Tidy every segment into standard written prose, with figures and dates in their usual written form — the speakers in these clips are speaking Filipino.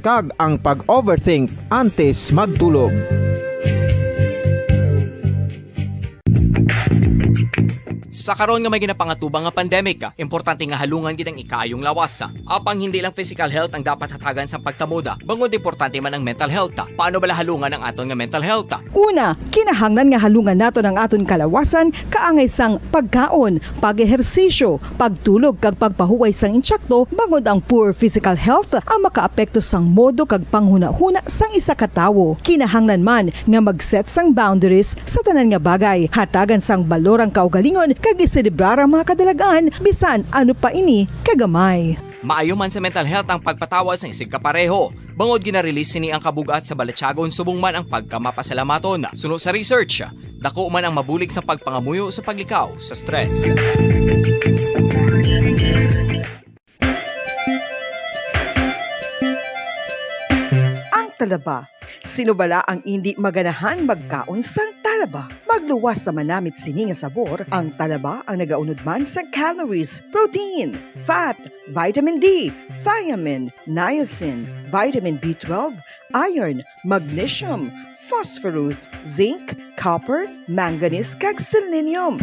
kag ang pag-overthink antes magtulog. Sa karon nga may ginapangatubang nga pandemic, importante nga halungan gid ang ikaayong lawas. Apang hindi lang physical health ang dapat hatagan sa pagtamuda, bangod importante man ang mental health. Paano bala halungan ang aton nga mental health? Una, kinahanglan nga halungan nato ang aton kalawasan kaangay sang pagkaon, pag-ehersisyo, pagtulog kag pagpahuway sang insyakto, bangod ang poor physical health ang makaapekto sang modo kag panghuna-huna sang isa ka tawo. Kinahanglan man nga mag-set sang boundaries sa tanan nga bagay, hatagan sang balorang kaugalingon kag iselebrar ang mga kadalagaan bisan ano pa ini kagamay. Maayo man sa mental health ang pagpatawad sa isig kapareho. Bangod gina-release ni ang kabugat sa balatsagon subong man ang pagkamapasalamaton. Sunod sa research, dako man ang mabulig sa pagpangamuyo sa paglikaw sa stress. Ang talaba. Sino bala ang hindi maganahan magkaon sang talaba? Magluwas sa manamit sini nga sabor, ang talaba ang nagaunod man sa calories, protein, fat, vitamin D, thiamine, niacin, vitamin B12, iron, magnesium, phosphorus, zinc, copper, manganese kag selenium.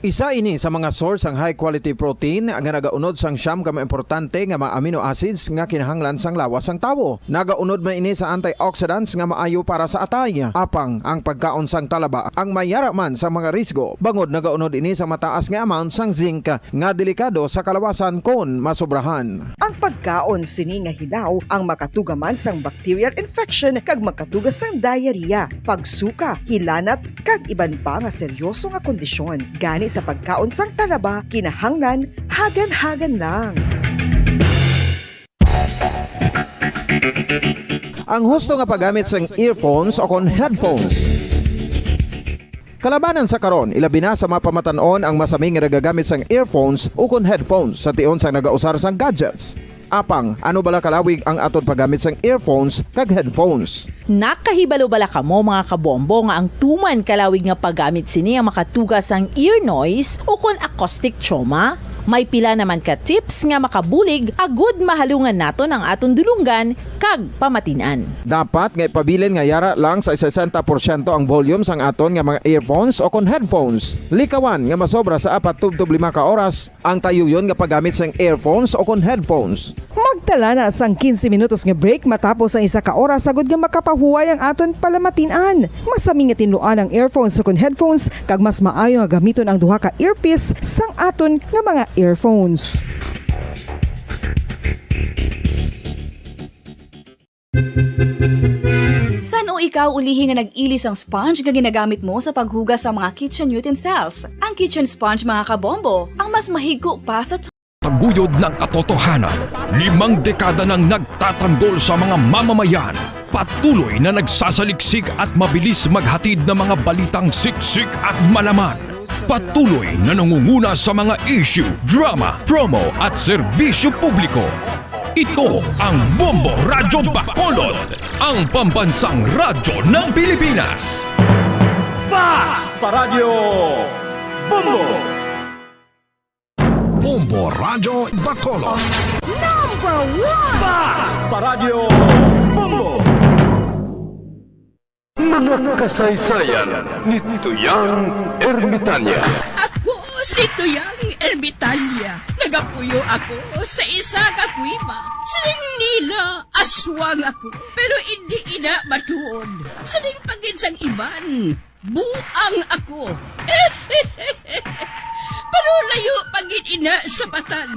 Isa ini sa mga source ang high quality protein nga nagaunod sang siyam ka importante nga mga amino acids nga kinahanglan sang lawas sang tawo. Nagaunod man ini sa antioxidants nga maayo para sa atay. Apang ang pagkaon sang talaba ang mayara man sa mga risgo. Bangod nagaunod ini sa mataas nga amount sang zinc nga delikado sa kalawasan kon masobrahan. Ang pagkaon sini nga hilaw ang makatugaman sang bacterial infection kag makatugas sang diarrhea, pagsuka, hilanat kag iban pa nga seryoso nga kondisyon. Gani sa pagkaon sang talaba, kinahanglan hagan-hagan lang. Ang husto nga paggamit sang earphones o kon headphones. Kalabanan sa karon, ilabi na sa mapamatanon ang masaming nga nagagamit sang earphones o kon headphones sa tion sang nagausar sang gadgets. Apang, ano bala kalawig ang aton paggamit sang earphones kag headphones? Nakahibalo bala kamo mga kabombo nga ang tuman kalawig nga paggamit sini ang makatugas ang ear noise o kon acoustic trauma? May pila naman ka tips nga makabulig agud mahalungan naton ang aton dulunggan kag pamatinan. Dapat nga ipabilin nga yara lang sa 60% ang volume sang aton nga mga earphones o kon headphones. Likawan nga masobra sa 4 tub 5 ka oras ang tayuyon nga paggamit sang earphones o kon headphones. Magtala na sang 15 minutos nga break matapos ang isa ka oras sagud nga makapahuway ang aton palamatinan. Masami nga tinluan ang earphones o kon headphones kag mas maayo nga gamiton ang duha ka earpiece sang aton nga mga earphones. San o ikaw ulihi nga nag-ilis ang sponge nga ginagamit mo sa paghugas sa mga kitchen utensils? Ang kitchen sponge mga kabombo, ang mas mahigko pa sa Taguyod ng katotohanan, 5 dekada nang nagtatanggol sa mga mamamayan. Patuloy na nagsasaliksik at mabilis maghatid ng mga balitang siksik at malaman. Patuloy na nangunguna sa mga issue, drama, promo at serbisyo publiko. Ito ang Bombo Radyo Bacolod, ang pambansang radyo ng Pilipinas. Fast Paradyo Bombo! Bombo Radyo Bacolod. number 1! Fast Paradyo Bombo! Mga kasaysayan ni Tuyang Ermitanya. Ako si Tuyang Ermitanya. Nagapuyo ako sa isa ka kuiba. Siling nila, aswang ako. Pero hindi ina matuod. Siling pagin sang iban, buang ako. Pero layo pagin ina sa batad.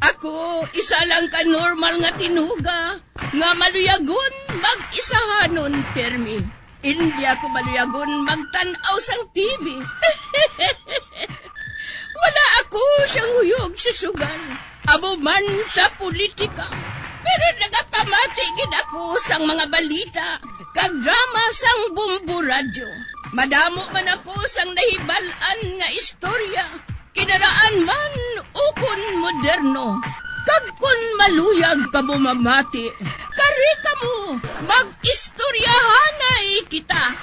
Ako, isa lang ka normal nga tinuga. Nga maluyagon mag-isahanon, permi. Hindi ako maluyagon magtanaw sang TV. Wala ako siyang huyog sa sugal. Amo man sa politika. Pero nagapamatagin ako sang mga balita. Kag drama sang Bombo Radyo. Madamo man ako sang nahibalan nga istorya. Kinaraan man ukon moderno. Kag kun maluyag ka mo mamati, kari ka mo, mag-istoryahanay kita.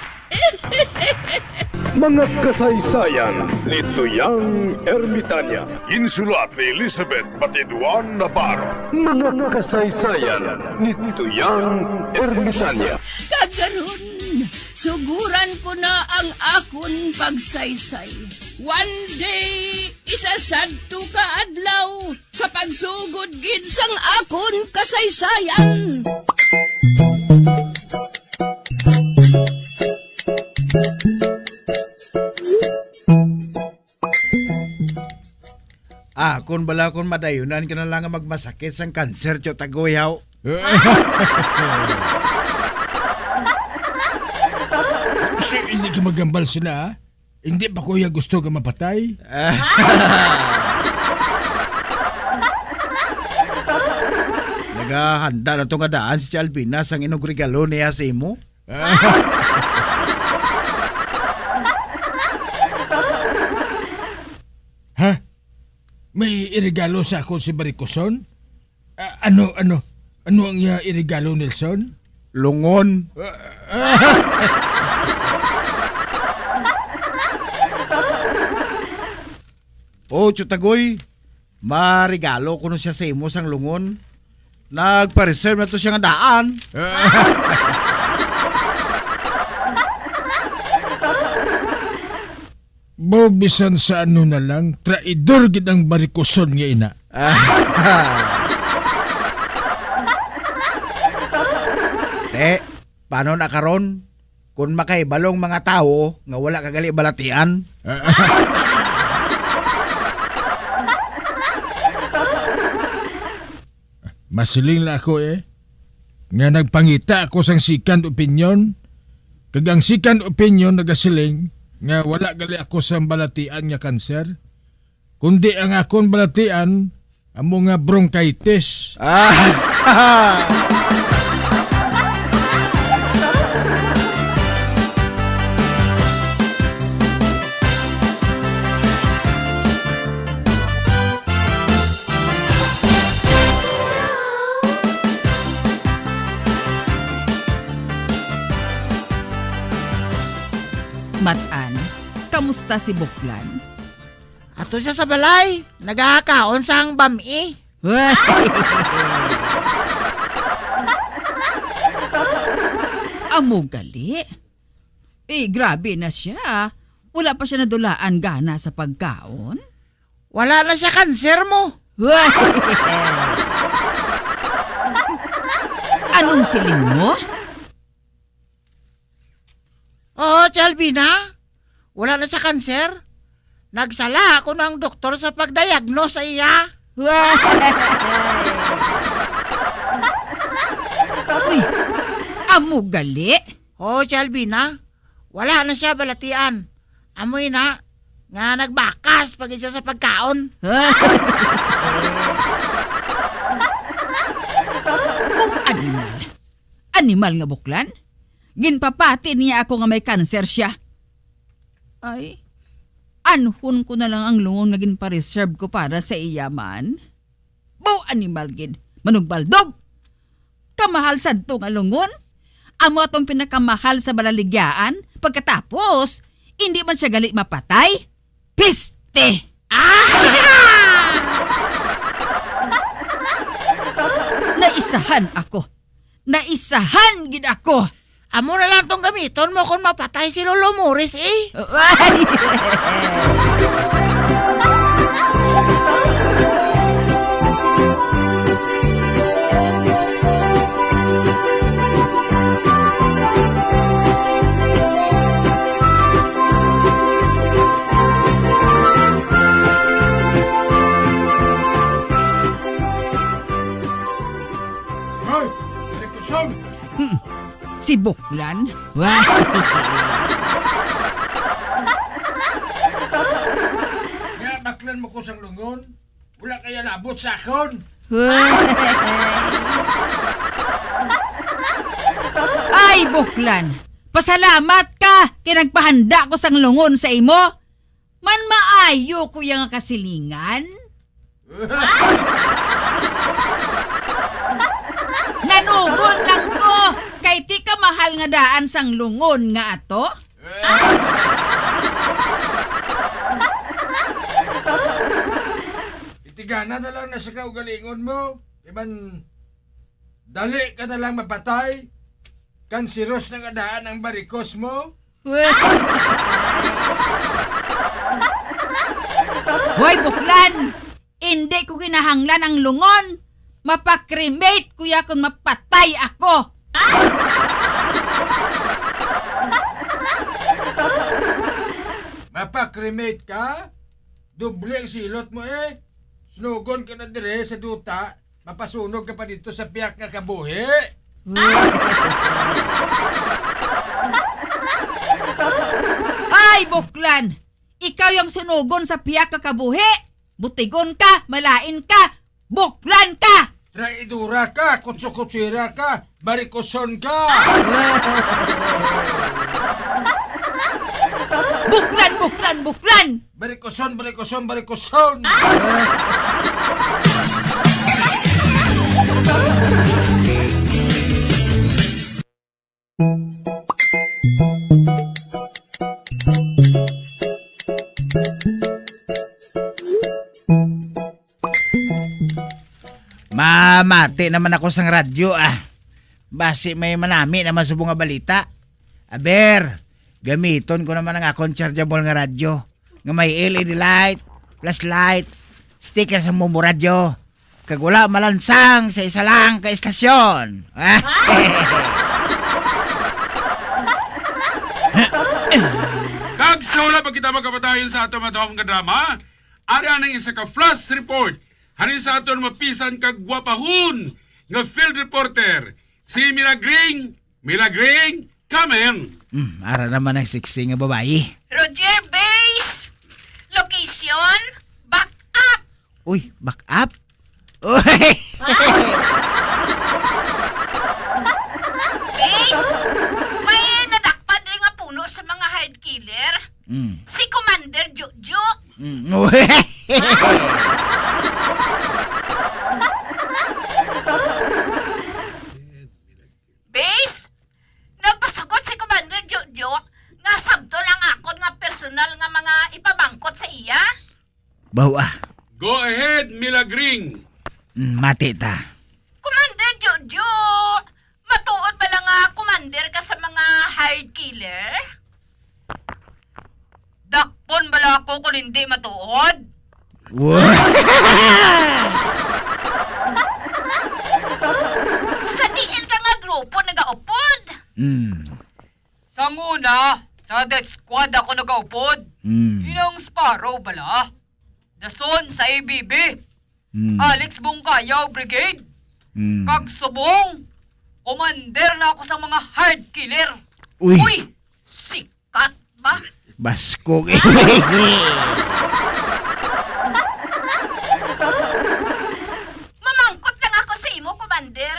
Mga kasaysayan ni Tuyang Ermitanya. Insulat ni Elizabeth Batiduan Navarro. Mga kasaysayan ni Tuyang Ermitanya. Kagaron, suguran ko na ang akon pagsaysay. One day, isasadto ka adlaw sa pagsugod gid sang akon kasaysayan. Kung bala kung madayunan ka na lang ang magmasakit sang kanser tyo tagoyaw. So, hindi ka magambal sila, ha? Hindi ba kuya gusto ka mapatay? Nagahanda na itong adaan si Albina sang inog regalo niya sa imo. Ha? May irigalo sa ako si Baricoson? Ano ang irigalo, Nelson? Lungon. Chutagoy, marigalo ko na siya sa imo sang lungon. Nagpa-reserve na to siya nga daan. Bisan sa ano na lang, traidor gid ang Baricoson nga ina. Paano na karon? Kung makaibalong mga tao nga wala kagali balatian. Masiling la ako nga nagpangita ako sang second opinion. Kag ang second opinion nagasiling nga wala gali ako sa balatian nga kanser. Kundi ang akong balatian amo nga bronchitis. Matan, kamusta si Buklan? Ato siya sa balay, nagkakaon sang bami. Amo gali. Grabe na siya. Wala pa siya nadulaan gana sa pagkaon. Wala na siya kanser mo. Anong siling mo? Oo, Chalvina. Wala na siya kanser. Nagsala ako ng doktor sa pagdiagnose sa iya. Uy, amo gali. Oo, Chalvina. Wala na siya balatian. Amoy na nga nagbakas pag siya sa pagkaon. Kung animal. Animal nga Buklan? Ginpapati niya ako nga may kanser siya. Ay, anhon ko na lang ang lungon nga ginpa-reserve ko para sa iyaman. Baw animal gid, manugbaldog. Kamahal sad to nga lungon. Amo atong pinakamahal sa balaligyaan. Pagkatapos, hindi man siya gali mapatay. Piste! Naisahan ako. Naisahan gid ako. Amo na lang tong gamiton mo kung mapatay si Lolo Morris Hoy! Baricoson! Si Buklan? Nga baklan mo ko sang lungon? Wala kaya labot sa akon? Ay, Buklan! Pasalamat ka! Kinagpahanda ko sang lungon sa imo! Man maayo ko yung kasilingan? Nanugon lang ko! Kay ti ka mahal nga nga daan sang lungon nga ato? Itigana na lang na sa kaugalingon mo. Iban, dali ka na lang mapatay. Kansiros ng adaan ang barikos mo. Hoy, buklan! Hindi ko kinahanglan ang lungon. Mapakremate kuya kung mapatay ako. Mapakremate ka? Doble ang silot mo eh. Sunugon ka na dire sa duta. Mapasunog ka pa dito sa piyak nga kabuhi. Ay, buklan! Ikaw yung sunugon sa piyak kakabuhi. Butigon ka, malain ka, buklan ka! Traidura ka, kutsukutsira ka, barikoson ka! Buklan, buklan, buklan! Barikoson, barikoson, barikoson! Mamati naman ako sang radyo Basi may manami naman subong nga balita. Aber, gamiton ko naman ang akong chargeable nga radyo. Nga may LED light, flashlight, sticker sa mumo radyo. Kag wala malansang sa isa lang ka istasyon. Kag sa wala pa kita magkapatayon sa ato matawang nga drama, ari anang isa ka flash report. Hani sa aton mapisan kag gwapahon nga field reporter si Milagring Kamen. Ara naman ang sexy nga babae. Roger Base! Location, back up! Uy, back up? Uy! Base! May nadakpad rin nga puno sa mga hard killer. Si Commander Jojo. Uy! Base! Nagpasugot si Commander Jojo nga sabto lang ako nga personal nga mga ipabangkot sa iya. Bawa. Go ahead, Milagring. Mati ta. Commander Jojo! Matuod ba lang nga commander ka sa mga hired killer? Dakpon bala ako kung hindi matuod? Sa diin ka nga grupo nagaupod? Sa nguna, sa death squad ako nagaupod. Inang Sparrow bala. Dason sa ABB. Alex Bungkayaw Brigade. Kag subong, commander na ako sa mga hard killer. Uy! Sikat ba? Baskog. Mamangkot lang ako sa imo, commander.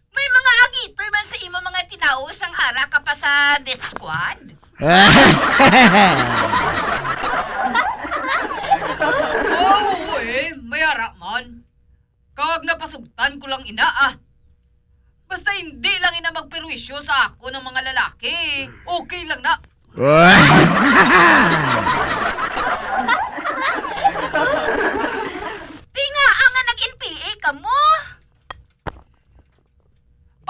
May mga agitoy man sa imo mga tinaos ang ara ka pa sa death squad? Oo may ara man. Kag napasugtan ko lang ina Basta hindi lang ina magperwisyo sa ako ng mga lalaki. Okay lang na. Di nga nga nag-NPA ka mo.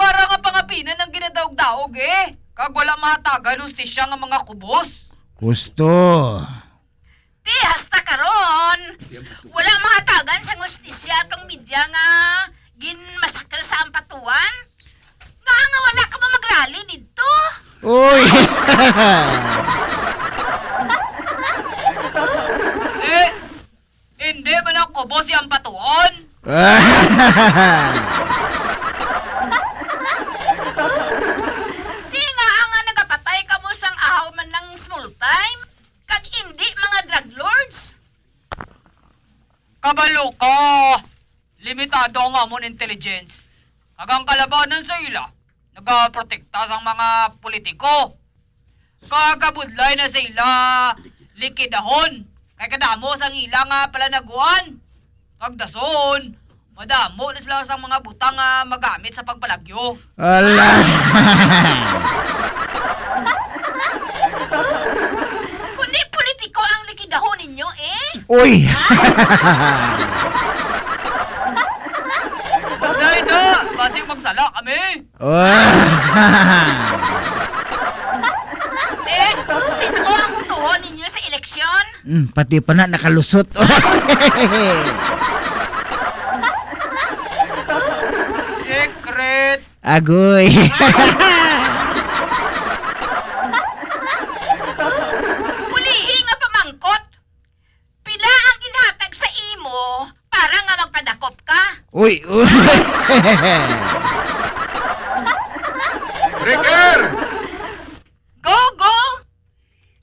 Para nga pangapinan ng ginadaog-daog Kag wala mahatagan hustisya nga mga kubos. Gusto. Di hasta karon. Wala mahatagan sa hustisya tong media nga ginmasakal sa ampatuan. Nga wala ka ba mag-rally dito? Uy! Hindi man ang kubos yung ampatuan. Di nga nagapatay ka mo sang ahaw man lang small time. Kag hindi mga drug lords. Kabalo ka! Limitado nga mo intelligence. Kagang kalabanan sa ila, nagaprotekta sang mga politiko. Kagabudlay na sa ila, likidahon. Kay kadamo sang ila nga palanaguan. Kagdason, Madamo na sila sa mga butang nga magamit sa pagbalagyo. Ala. Kundi politiko ang likidahon ninyo eh. Uy. Wala na! Basing magsala kami. Sino ang butuhon ninyo sa eleksyon? Pati pa na nakalusot. Secret! Agoy. Ulihi nga pamangkot. Pila ang inhatag sa imo para nga magpadakop ka. Uy. Breaker! Go, go!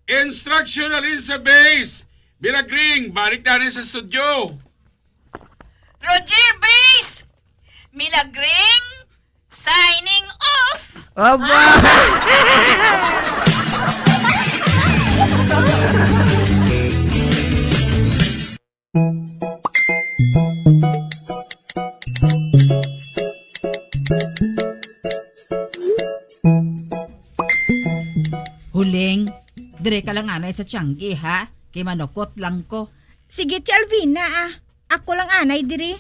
Instruction alin sa base! Bilagring, balik na rin sa studio. Roger Base! Milagring! Signing off! Aba. Huling, dire ka lang anay sa Tiangge, ha? Kay manukot lang ko. Sige, Tia Alvina, ah. Ako lang anay diri.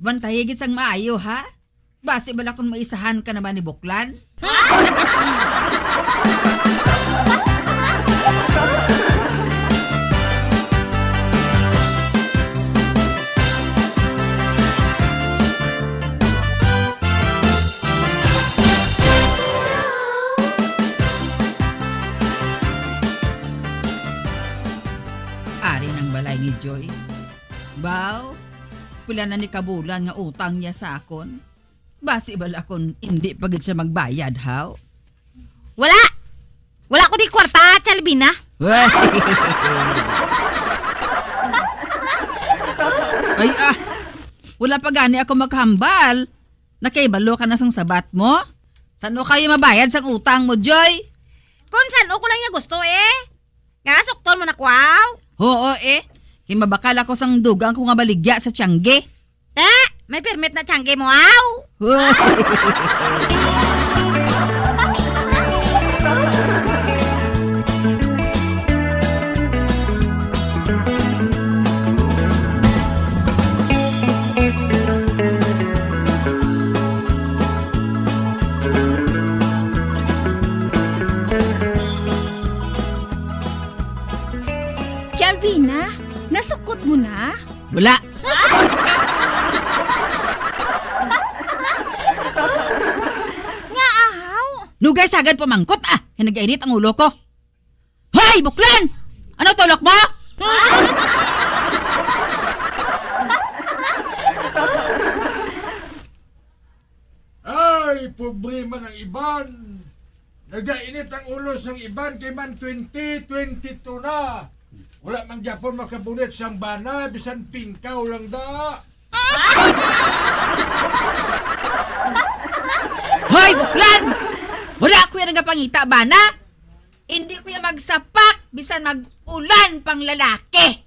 Bantayigit sang maayo, ha? Base bala kung maisahan ka naman ni Buklan? Ari ng balay ni Joy. Baw, pila na ni kabulan nga utang niya sa akon. Basi bala kon hindi pagid siya magbayad, haw? Wala! Wala ko di kwarta, Tia Alvina. Ay wala pa gani ako maghambal. Nakaibalo ka na sang sabat mo? Saan o kayo mabayad sang utang mo, Joy? Kung saan ko lang niya gusto eh. Nga, suktol mo na kwaw. Oo Kimabakal ako sang dugang ko nga baligya sa Tiangge. May permit na Tiangge mo, aw. Tia Alvina, nasukot mo na? Wala. Nga ahaw. Lugay sagad pamangkot Hinag-init ang ulo ko. Hoy, Buklan! Ano tulok mo? Ay, problema ng iban. Nagainit ang ulos ng iban kay man 2022 na. Wala man gyapon makabunit sang bana, bisan pingkaw lang da. Hoy, Buklan! Wala ko yung nagapangita ba na? Hindi ko yung magsapak bisan mag-ulan pang lalaki.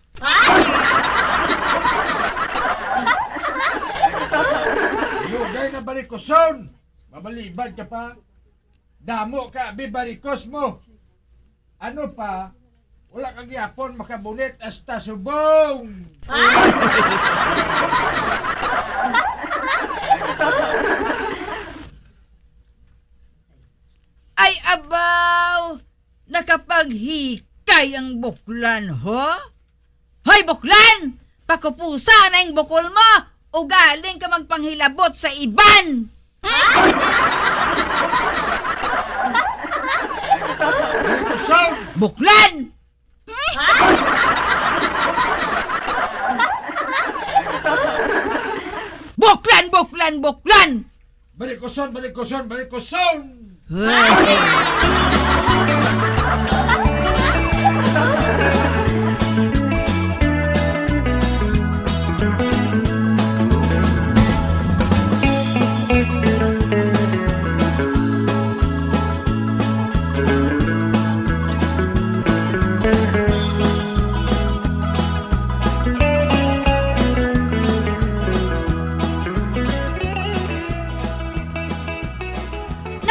Lugay na barikoson. Mabalibad ka pa. Damo ka, bibarikos mo. Ano pa? Wala kang yapon makabunit hasta subong. Ay, abaw! Nakapaghikay ang Buklan, ho? Hoy, Buklan! Pakupusa na yung bukol mo o galing ka magpanghilabot sa iban! Buklan! Buklan, Buklan, Buklan! Barikoson, barikoson, barikoson!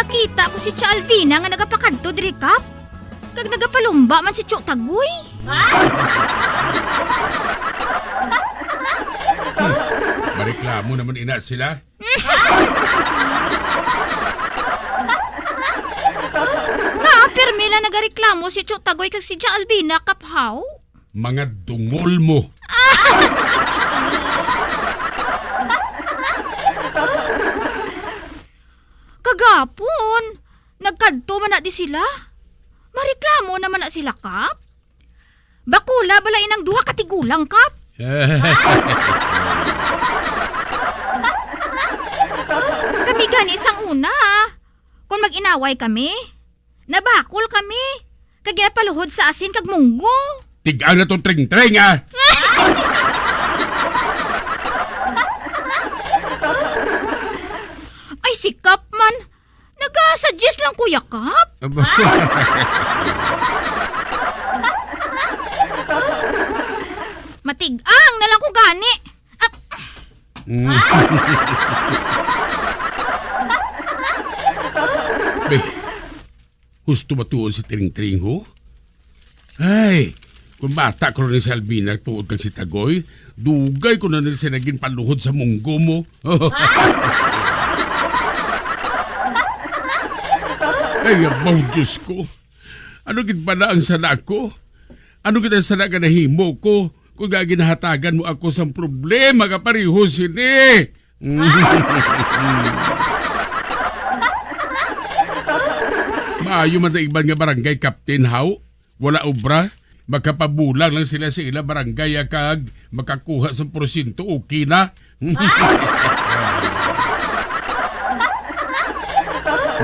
nakita ko si Tia Alvina nga nagapakanto diri kap. Kag nagapalumba man si Chok Tagoy. Mareklamo naman ina sila. Permila nagareklamo si Chok Tagoy kag si Tia Alvina kaphaw. Mga dungol mo. Kagapon, nagkadto man na di sila. Mareklamo naman na sila kap. Bakula bala inang duha katigulang kap. Kami gani isang una. Kung mag-inaway kami, nabakol kami. Kag ginapaluhod sa asin kag munggo. Tigaan na tong tring-tring ah! Ay si Kap man. Nag-suggest lang Kuya Kap. Matigang na lang ko gani. Be, gusto matuon si Tring-Tring ho? Ay, kung bata ko rin si Alvina tuod kang si Tagoy, dugay ko na rin siya naging paluhod sa munggo mo. Ay, abaw Diyos ko. Ano gid ba na ang sana ko? Ano gid ang sana ka nahimo ko? Kung gaginahatagan mo ako sa problema ka pariho sini. Maayo man na iban nga barangay Captain How. Wala obra. Magkapabulang lang sila sa ila barangay kag makakuha sa porsyento okay na.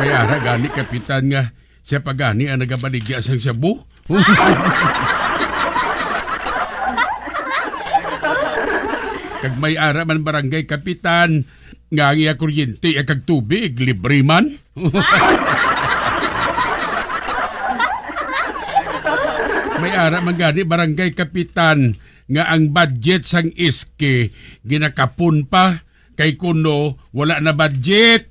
May ara gani kapitan nga siya pagani ang nagabaligya sang shabu. Kag may ara man barangay kapitan nga ang iya kuryente kag tubig libre man. May ara man gani barangay kapitan nga ang budget sang iske ginakapon pa kay kuno wala na budget.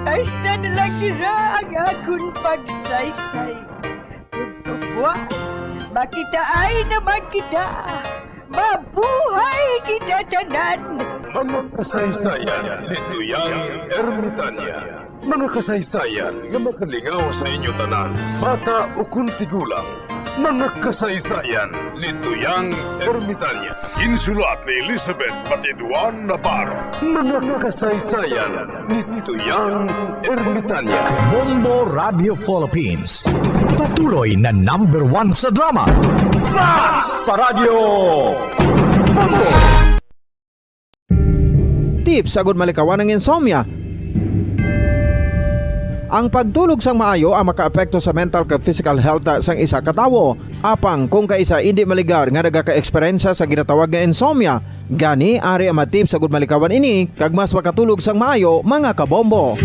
Hasta na lang sila ang akong pagsaysay. Pagkabuas, makita ay naman kita. Mabuhay kita tanan. Mga kasaysayan ni Tuyang Ermitanya. Mga kasaysayan nga makalingaw sa inyo tanan, bata o kung tigulang. Mga kasaysayan ni Tuyang Ermitanya. Insulat ni Elizabeth Batiduan Navarro. Mga kasaysayan ni Tuyang Ermitanya. Bombo Radio Philippines. Patuloy na #1 sa drama. Flash sa radyo. Bombo! Tips sagud malikawan ng insomnia. Ang pagtulog sang maayo ang makaapekto sa mental kag physical health sang isa ka tawo. Apang kung kaisa hindi maligar nga nagaka-eksperyensya sa ginatawag nga insomnia, gani ari ang matip sagud malikawan ini kag mas makatulog sang maayo mga kabombo.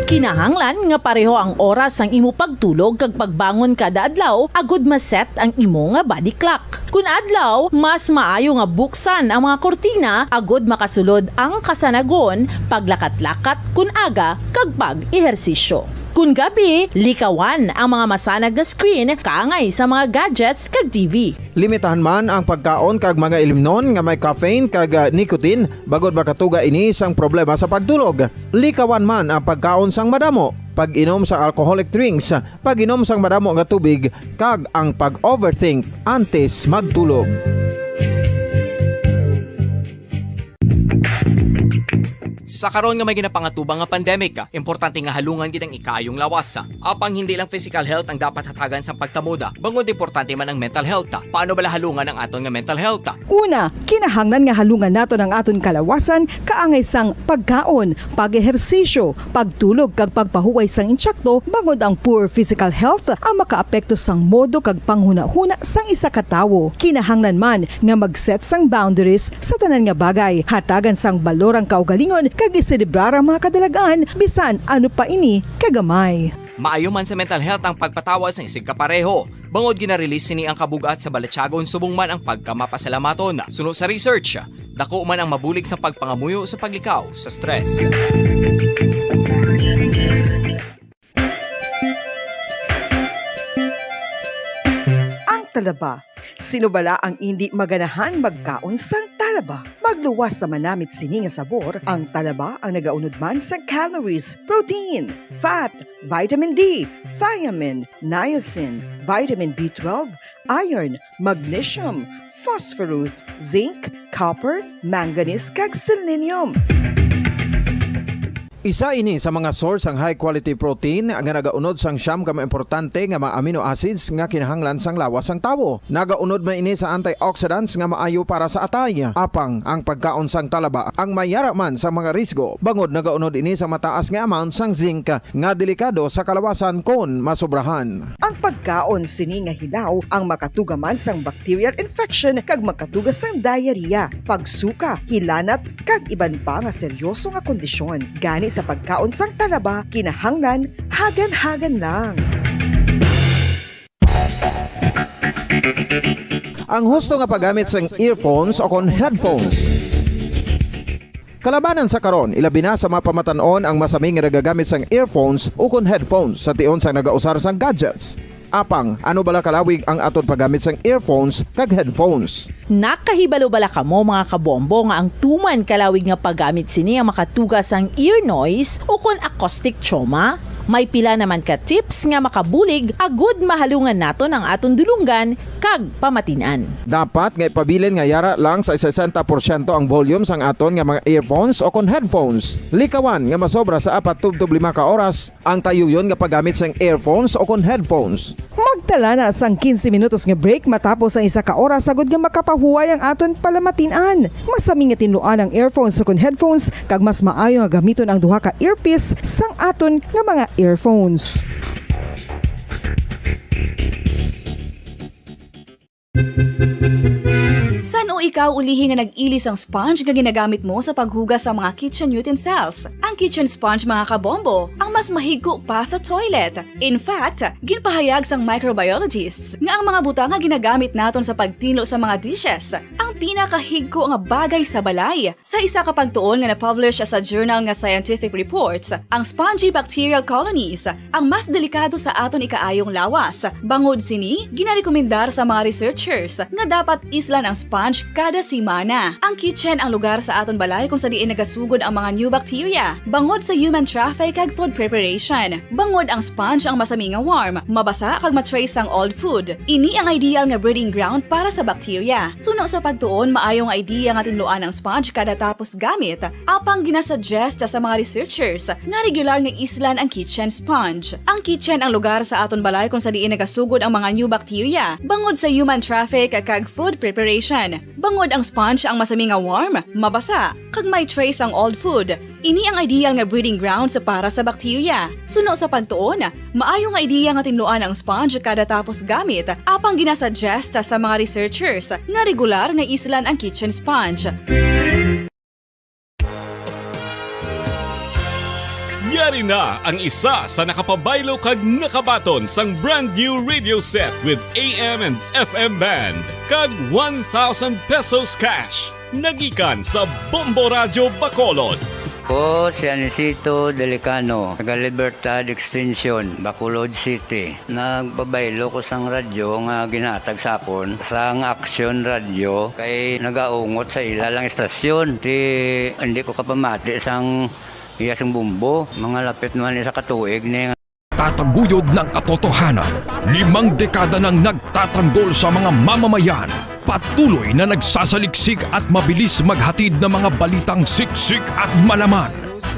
Kinahanglan nga pareho ang oras ang imo pagtulog kag pagbangon kada adlaw agud maset ang imo nga body clock. Kun adlaw, mas maayo nga buksan ang mga kortina agud makasulod ang kasanagon, paglakat-lakat kun aga kag pag-ehersisyo. Kun gabi, likawan ang mga masanag na screen kaangay sa mga gadgets kag TV. Limitahan man ang pagkaon kag mga ilimnon nga may caffeine kag nicotine bagod makatuga ini sang problema sa pagtulog. Likawan man ang pagkaon sang madamo, pag-inom sa alcoholic drinks, pag-inom sang madamo nga tubig kag ang pag-overthink antes magtulog. Sa karon nga may ginapangatubang nga pandemic, importante nga halungan gid ang ikaayong lawas. Apang hindi lang physical health ang dapat hatagan sa pagtamuda, bangod importante man ang mental health. Paano bala halungan ang aton nga mental health? Una, kinahanglan nga halungan nato ng aton kalawasan kaangay sang pagkaon, pag-ehersisyo, pagtulog kag pagpahuway sang insyakto bangod ang poor physical health ang makaapekto sang modo kag panghuna-huna sang isa ka tawo. Kinahanglan man nga mag-set sang boundaries sa tanan nga bagay, hatagan sang balorang kaugalingon kag iselebrar ang mga kadalagaan bisan ano pa ini kagamay. Maayo man sa mental health ang pagpatawad sa isig kapareho. Bangod ginarelease sini ang kabugat sa Balatyagon subong man ang pagkamapasalamaton. Sunod sa research, dako man ang mabulig sa pagpangamuyo sa paglikaw sa stress. Ang talaba. Sino bala ang hindi maganahan magkaon sang talaba? Magluwas sa manamit sini nga sabor, ang talaba ang nagaunod man sa calories, protein, fat, vitamin D, thiamine, niacin, vitamin B12, iron, magnesium, phosphorus, zinc, copper, manganese kag selenium. Isa ini sa mga source ang high quality protein nga nagaunod sang siyam ka importante nga mga amino acids nga kinahanglan sang lawas sang tawo. Nagaunod man ini sa antioxidants nga maayo para sa atay. Apang ang pagkaon sang talaba ang mayara man sa mga risgo. Bangod nagaunod ini sa mataas nga amount sang zinc nga delikado sa kalawasan kon masobrahan. Ang pagkaon sini nga hilaw ang makatugaman sang bacterial infection kag makatugas sang diarrhea, pagsuka, hilanat kag iban pa nga seryoso nga kondisyon. Gani sa pagkaon sang talaba, kinahanglan hagan-hagan lang. Ang husto nga paggamit sang earphones o kon headphones. Kalabanan sa karon, ilabi na sa mga pamatanon ang masaming nga nagagamit sang earphones o kon headphones sa tion sang nagausar sang gadgets. Apang, ano bala kalawig ang aton paggamit sang earphones kag headphones? Nakahibalo bala kamo mga kabombo nga ang tuman kalawig nga paggamit sini ang makatugas ang ear noise o kon acoustic trauma? May pila naman ka tips nga makabulig agud mahalungan naton ang aton dulunggan kag pamatinan. Dapat nga ipabilin nga yara lang sa 60% ang volume sang aton nga mga earphones o kon headphones. Likawan nga masobra sa 4-5 ka oras ang tayuyon nga paggamit sang earphones o kon headphones. Magtala na sang 15 minutos nga break matapos ang isa ka oras sagud nga makapahuway ang aton palamatinan. Masami nga tinluan ang earphones o kon headphones kag mas maayo nga gamiton ang duha ka earpiece sang aton nga mga earphones. San o ikaw ulihi nga nag-ilis ang sponge nga ginagamit mo sa paghugas sa mga kitchen utensils? Ang kitchen sponge mga kabombo, ang mas mahigko pa sa toilet. In fact, ginpahayag sang microbiologists nga ang mga butang nga ginagamit naton sa pagtinlo sa mga dishes ang pinakahigko nga bagay sa balay. Sa isa ka pagtuon nga na-publish sa journal nga Scientific Reports, ang spongy bacterial colonies ang mas delikado sa aton ikaayong lawas. Bangod sini, ginarekomendar sa mga researchers nga dapat islan ang sponge kada simana. Ang kitchen ang lugar sa aton balay kung sa diin nagasugod ang mga new bacteria. Bangod sa human traffic kag food preparation. Bangod ang sponge ang masami nga warm, mabasa kag matrace ang old food. Ini ang ideal nga breeding ground para sa bacteria. Suno sa pagtuon, maayong idea nga tinluan ang sponge kada tapos gamit. Apang ginasuggest sa mga researchers nga regular nga islan ang kitchen sponge. Ang kitchen ang lugar sa aton balay kung sa diin nagasugod ang mga new bacteria. Bangod sa human traffic kag food preparation. Bangod ang sponge ang masami nga warm, mabasa, kag may trace ang old food. Ini ang ideal nga breeding grounds para sa bacteria. Suno sa pagtuon, maayo nga idea nga tinluan ang sponge kada tapos gamit, apang ginasuggest sa mga researchers nga regular nga islan ang kitchen sponge. Yari na ang isa sa nakapabaylo kag nakabaton sang brand new radio set with AM and FM band kag 1,000 pesos cash. Nagikan sa Bombo Radio Bacolod. Ko si Anisito Delicano, taga Libertad Extension, Bacolod City. Nagbabaylo ko sang radyo nga ginatag sapon sang Action Radio kay nagaungot sa ilalang estasyon. Hindi ko kapamati sang iyasang bumbo, mga lapit naman sa katuig ni Tataguyod ng katotohanan, 5 dekada nang nagtatanggol sa mga mamamayan. Patuloy na nagsasaliksik at mabilis maghatid ng mga balitang siksik at malaman.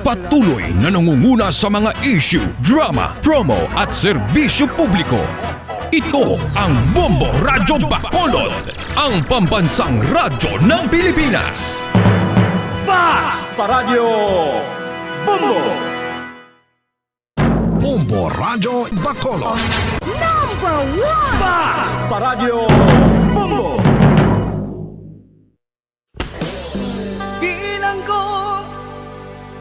Patuloy na nangunguna sa mga issue, drama, promo at serbisyo publiko. Ito ang Bombo Radyo Bacolod, ang pambansang radyo ng Pilipinas. Fast Paradyo Bombo! Bombo Radyo Bacolod. Number 1! Fast Paradyo Bombo! Bilang ko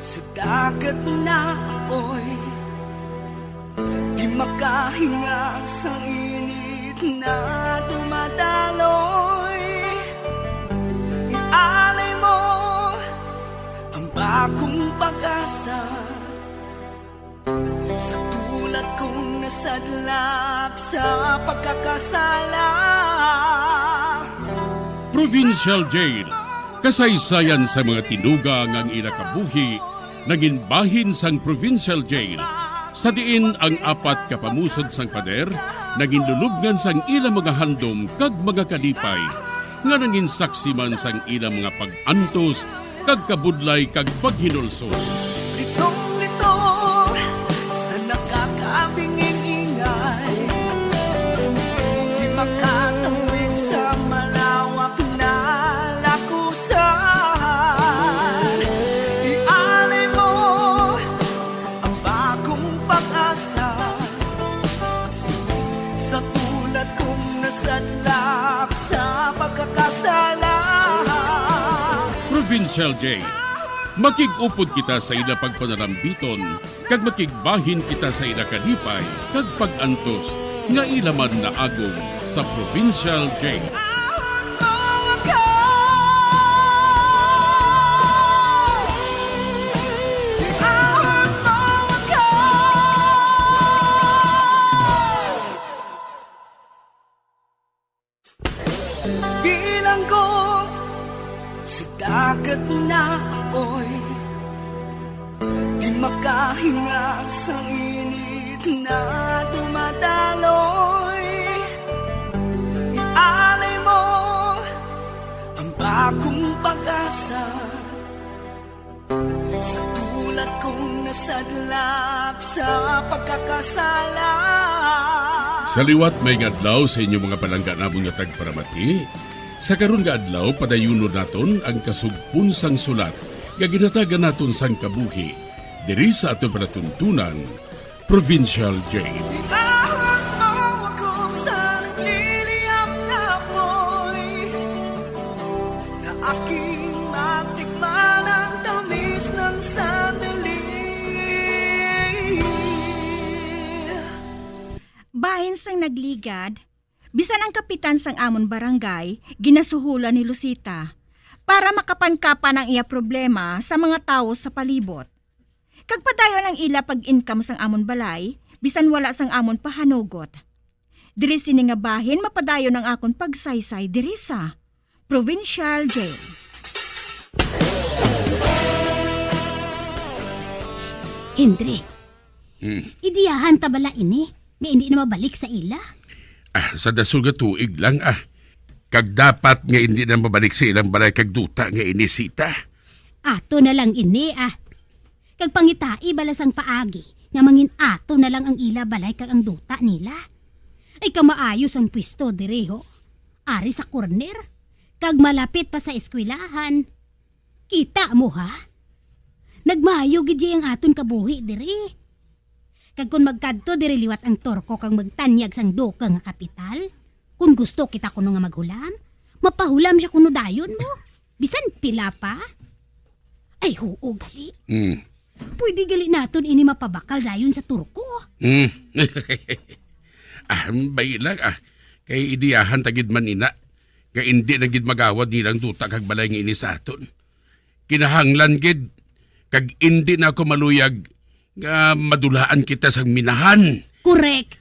sa dagat na apoy, di makahinga sa init na dumadaloy. Ialay mo ang bagong pag-asa sa tulad kong nasadlak sa pagkakasala. Provincial Jail, kasaysayan sa mga tinugang ang ilakabuhi, naging bahin sang Provincial Jail. Sa diin ang apat kapamusod sang pader, naging lulubngan sang ilang mga handom kag mga kalipay, nga naging saksi man sang ilang mga pag-antos, kag kabudlay kag paghinulsol. Litong-lito sa nakakabingin-ingay, di makatawid sa malawak na lakusan. Ialay mo ang bagong pag-asa sa tulad kong nasadlak sa pagkakasala. Provincial Jail, makig-upod kita sa ila pagpanarambiton, kag makigbahin kita sa ila kalipay, kag pag-antos, nga ilaman na agong sa Provincial Jail. Bilang ko sa dagat na apoy, di makahinga sa init na dumadaloy. Ialay mo ang bagong pag-asa sa tulad kong nasadlak sa pagkakasala. Sa liwat may ngadlaw sa inyo mga palangga namong nga tagparamati. Sa karon nga adlaw padayunon naton ang kasugpon sang sulat nga ginatagan naton sang kabuhi diri sa aton panatuntunan, Provincial Jail. Aking matikman ang tamis ng sandali. Bahin sang nagligad, bisan ang kapitan sang amon barangay, ginasuhulan ni Lucita para makapankapan ang iya problema sa mga tao sa palibot. Kagpadayon ang ila pag-income sang amon balay, bisan wala sang amon pahanugot. Diri sini nga bahin mapadayon ang akon pagsaysay diri sa Provincial Jail. Hendrik, idiyahan ta bala ini, nga hindi na mabalik sa ila. Sa dasol nga tuig lang kag dapat nga hindi na mabalik sa ilang balay kag duta nga inisita. Ato na lang ini Kag pangitai balasang paagi, nga mangin ato na lang ang ila balay kag ang duta nila. Ay kamaayos ang pwesto direho. Ari sa corner, kag malapit pa sa eskwelahan. Kita mo ha? Nagmayo gid ang aton kabuhi diri. Kag kung magkadto diri liwat ang torko kang magtanyag sang duka nga kapital, kung gusto kita kuno nga maghulam, mapahulam siya kuno dayon mo. Bisan pila pa. Ay huo gali. Pwede gali naton ini mapabakal dayon sa turko. Bailag kay idiyahan tagid man ina. Kay hindi na gid magawad nilang duta kag balay nga ini sa aton. Kinahanglan gid kag hindi na ako maluyag nga madulaan kita sa minahan. Correct.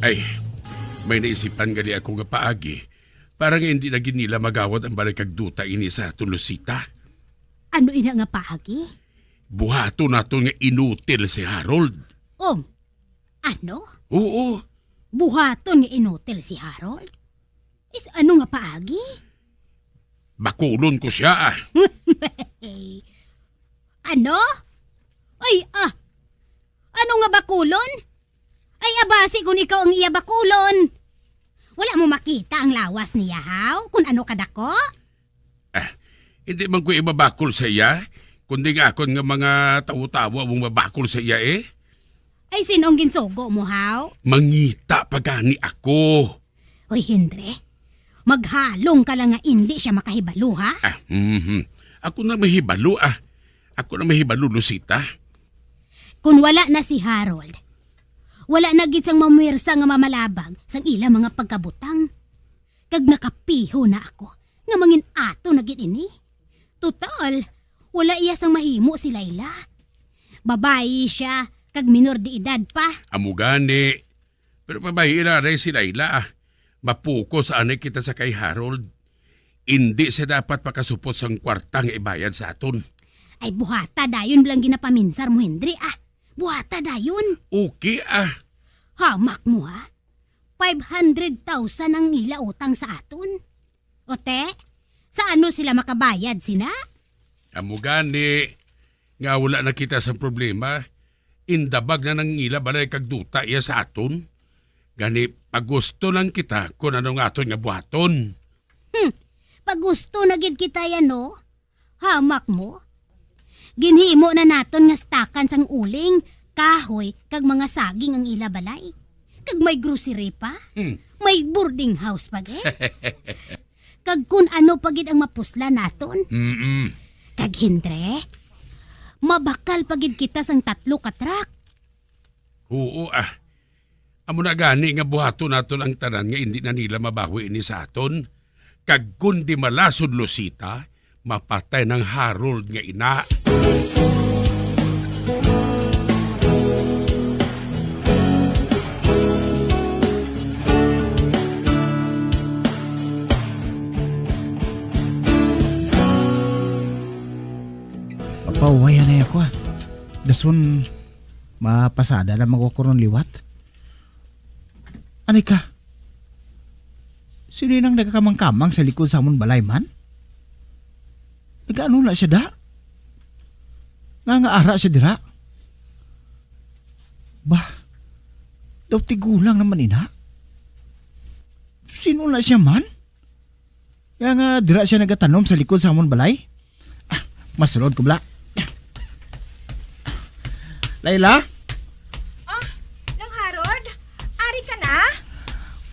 Ay, may naisipan gali ako nga paagi. Parang hindi na nila magawad ang balay kag duta ini sa aton Lucita. Ano ina nga paagi? Buhato nato nga inutil si Harold. Oh, ano? Oo. Buhaton nga inutil si Harold? Is ano nga paagi? Bakulon ko siya. Ano? Ay, ano nga bakulon? Ay, abasi kung ikaw ang iya bakulon. Wala mo makita ang lawas niya, haw? Kung ano kadako? Hindi man ko ibabakol sa iya, kundi nga akon nga mga tawo-tawo mong mabakol sa iya eh. Ay, sinong ginsugo mo, haw? Mangita pa gani ako. Hoy, Hendre, maghalong ka lang nga hindi siya makahibalo, ha? Ako na mahibalo Ako na mahibalo, Lucita. Kung wala na si Harold, wala na gid sang mamuwersa nga mamalabag sang ila mga pagkabutang. Kag nakapiho na ako nga mangin ato na gid ini. Total, wala iya sang mahimo si Layla. Babae siya, kag minor de edad pa. Amo gani. Pero pabayi na rin si Layla. Mapuko sa anay kita sa kay Harold. Hindi siya dapat makasupot sang kwartang ibayad sa aton. Ay buhata dayon blang ginapaminsar mo, Hendry, Buhata dayon. Okay, Hamak mo, ha? 500,000 ang nila utang sa aton. Ote, sa ano sila makabayad, sina? Amo gani. Nga wala na kita sa problema. Indabag na nang ila balay kag duta iya sa aton. Gani, pagusto lang kita kung anong aton nga buhaton. Pagusto na gid kita yan, no? Hamak mo? Ginhimo na naton nga stakan sang uling, kahoy, kag mga saging ang ila balay. Kag may grocery pa. May boarding house pa gid. Kag kun ano pagid ang mapusla naton. Kag Hendre, mabakal pagid kita sang 3 ka truck. Oo, amo na gani nga buhato naton ang tanan nga hindi na nila mabawi ini sa aton. Kag kun di malasod, Lucita, mapatay ng Harold nga ina. Pauwayan na ako Dasun, mapasada na magkukuron liwat. Ani ka? Sino nang nagkakamang-kamang sa likod sa amon balay man? Nagaano na siya da? Nga ara siya dira? Bah, daw tigulang naman ina? Sino na siya man? Kaya nga dira siya nagatanom sa likod sa amon balay? Masulod ko bala. Layla? Nang Harold? Ari ka na?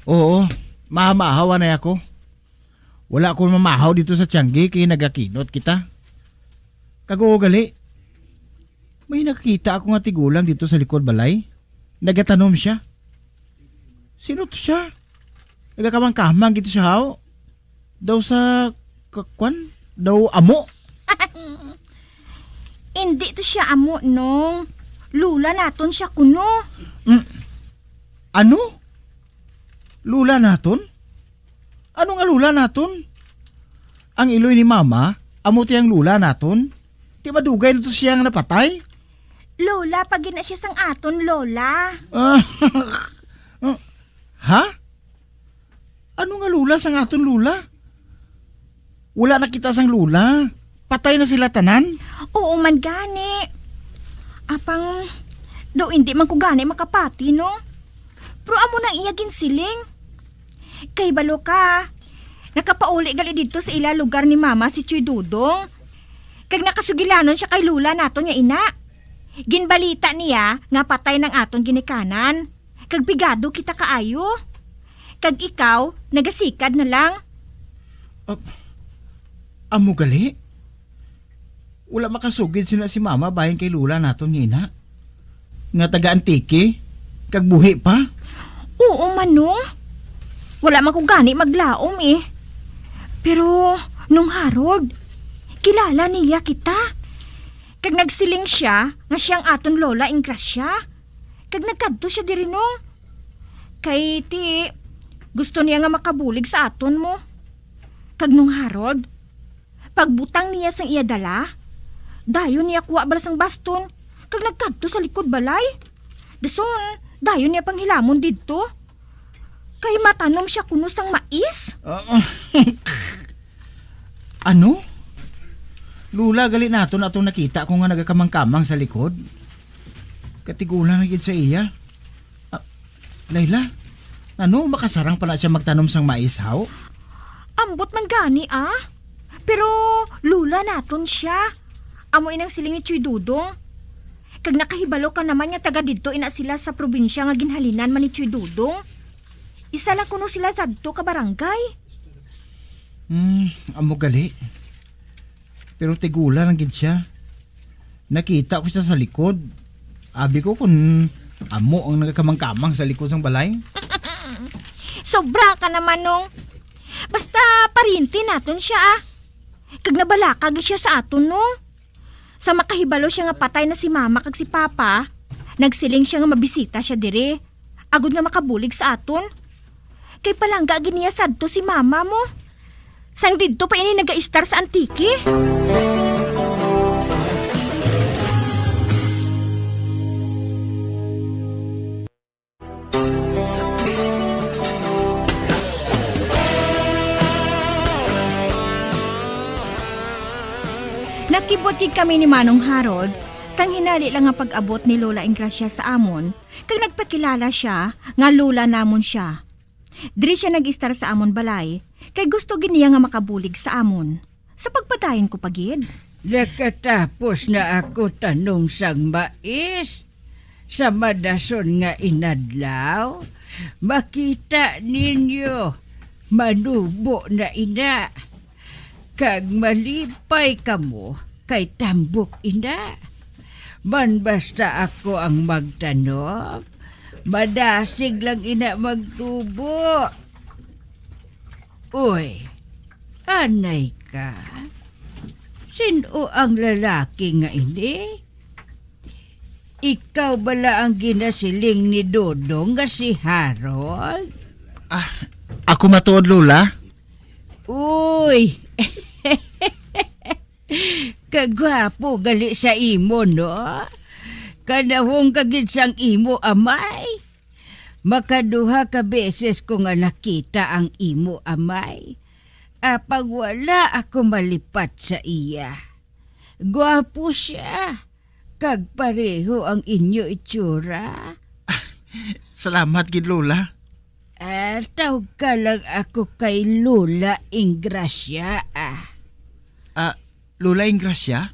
Oo, mamahawa na ako. Wala akong mamahaw dito sa Tiangge kaya nagakinot kita. Kagugali. May nakita ako nga tigulang dito sa likod balay. Nagatanom siya. Sino to siya? Nagakamang-kamang dito siya haw. Daw sa kakwan? Daw amo? Hindi to siya amo, nong. Lula naton siya kuno. Ano? Lula naton? Ano nga lula naton? Ang iloy ni mama, amo tiyang lula naton? Di ba dugay na to siyang napatay? Lola, pag na siya sang aton, Lola. Ha? Ano nga lula sang aton lula? Wala na kita sang lula. Patay na sila tanan? Oo man gani. Apang, daw hindi man ko gani makapati, no? Pero amo nang iyagin siling. Kay balo ka, nakapauli gali dito sa ila lugar ni mama si Chuy Dudong. Kag nakasugilanon siya kay lula naton nga ina. Ginbalita niya nga patay ng aton ginikanan. Kag bigado kita kaayo. Kag ikaw, nagasikad na lang. Amo gali? Wala makasugid sila si mama bahin kay lula naton nga ina. Nga taga-antike, kag buhi pa. Oo manong. Wala man ko gani maglaom eh. Pero nung Harold, kilala niya kita. Kag nagsiling siya nga siyang aton lola ing grasya. Kag nagkadto siya diri nung. Kay ti gusto niya nga makabulig sa aton mo. Kag nung Harold, pagbutang niya sang iya dala, Dayon niya kuha balas ang baston. Kag nagkadto sa likod balay. Dason, dayon niya panghilamon didto. Kay matanom siya kuno sang mais. Ano? Lula, gali naton atong nakita ko nga nagakamang-kamang sa likod. Katigulan na gid sa iya. Layla, ano, makasarang pala siya magtanom sang mais, haw? Ambot man gani Pero lula naton siya. Amo inang siling ni Chuy Dudong. Kag nakahibalo ka naman nga taga didto ina sila sa probinsya nga ginhalinan man ni Chuy Dudong. Isa lang kuno sila sadto ka barangay. Amo gali. Pero tigulan ang gid siya. Nakita ko siya sa likod. Abi ko kung amo ang nagakamang-kamang sa likod ng balay. Sobra ka naman nung. Basta parinti naton siya Kag nabalakag siya sa aton no. Sa makahibalo siya nga patay na si mama kag si papa, nagsiling siya nga mabisita siya dire. Agud nga makabulig sa aton. Kay palangga giniya sadto si mama mo. Sang didto pa ini naga-star sa Antiki. Nakibot kami ni Manong Harold sang hinali lang ang pag-abot ni Lola Ingracia sa amon kag nagpakilala siya nga lola namon siya. Diri siya nag-istar sa amon balay kay gusto giniya nga makabulig sa amon. Sa pagpadayon ko pagid. Nakatapos na ako tanom sang mais. Sa madason nga inadlaw, makita ninyo, manubo na ina. Kag malipay kamo kay tambok ina. Man basta ako ang magtanom, madasig lang ina magtubo. Uy, anay ka? Sino ang lalaki nga ini? Ikaw bala ang ginasiling ni Dodong nga si Harold? Ako matuod, Lola? Uy! Kagwapo gali sa imo, no? Kanahong kagid sang imo amay. Makaduha ka beses ko nga nakita ang imo amay. Apag wala ako malipat sa iya. Gwapo siya. Kag pareho ang inyo itsura. Salamat gid, Lola. Tawag ka lang ako kay Lola Ingracia. Lola Ingracia?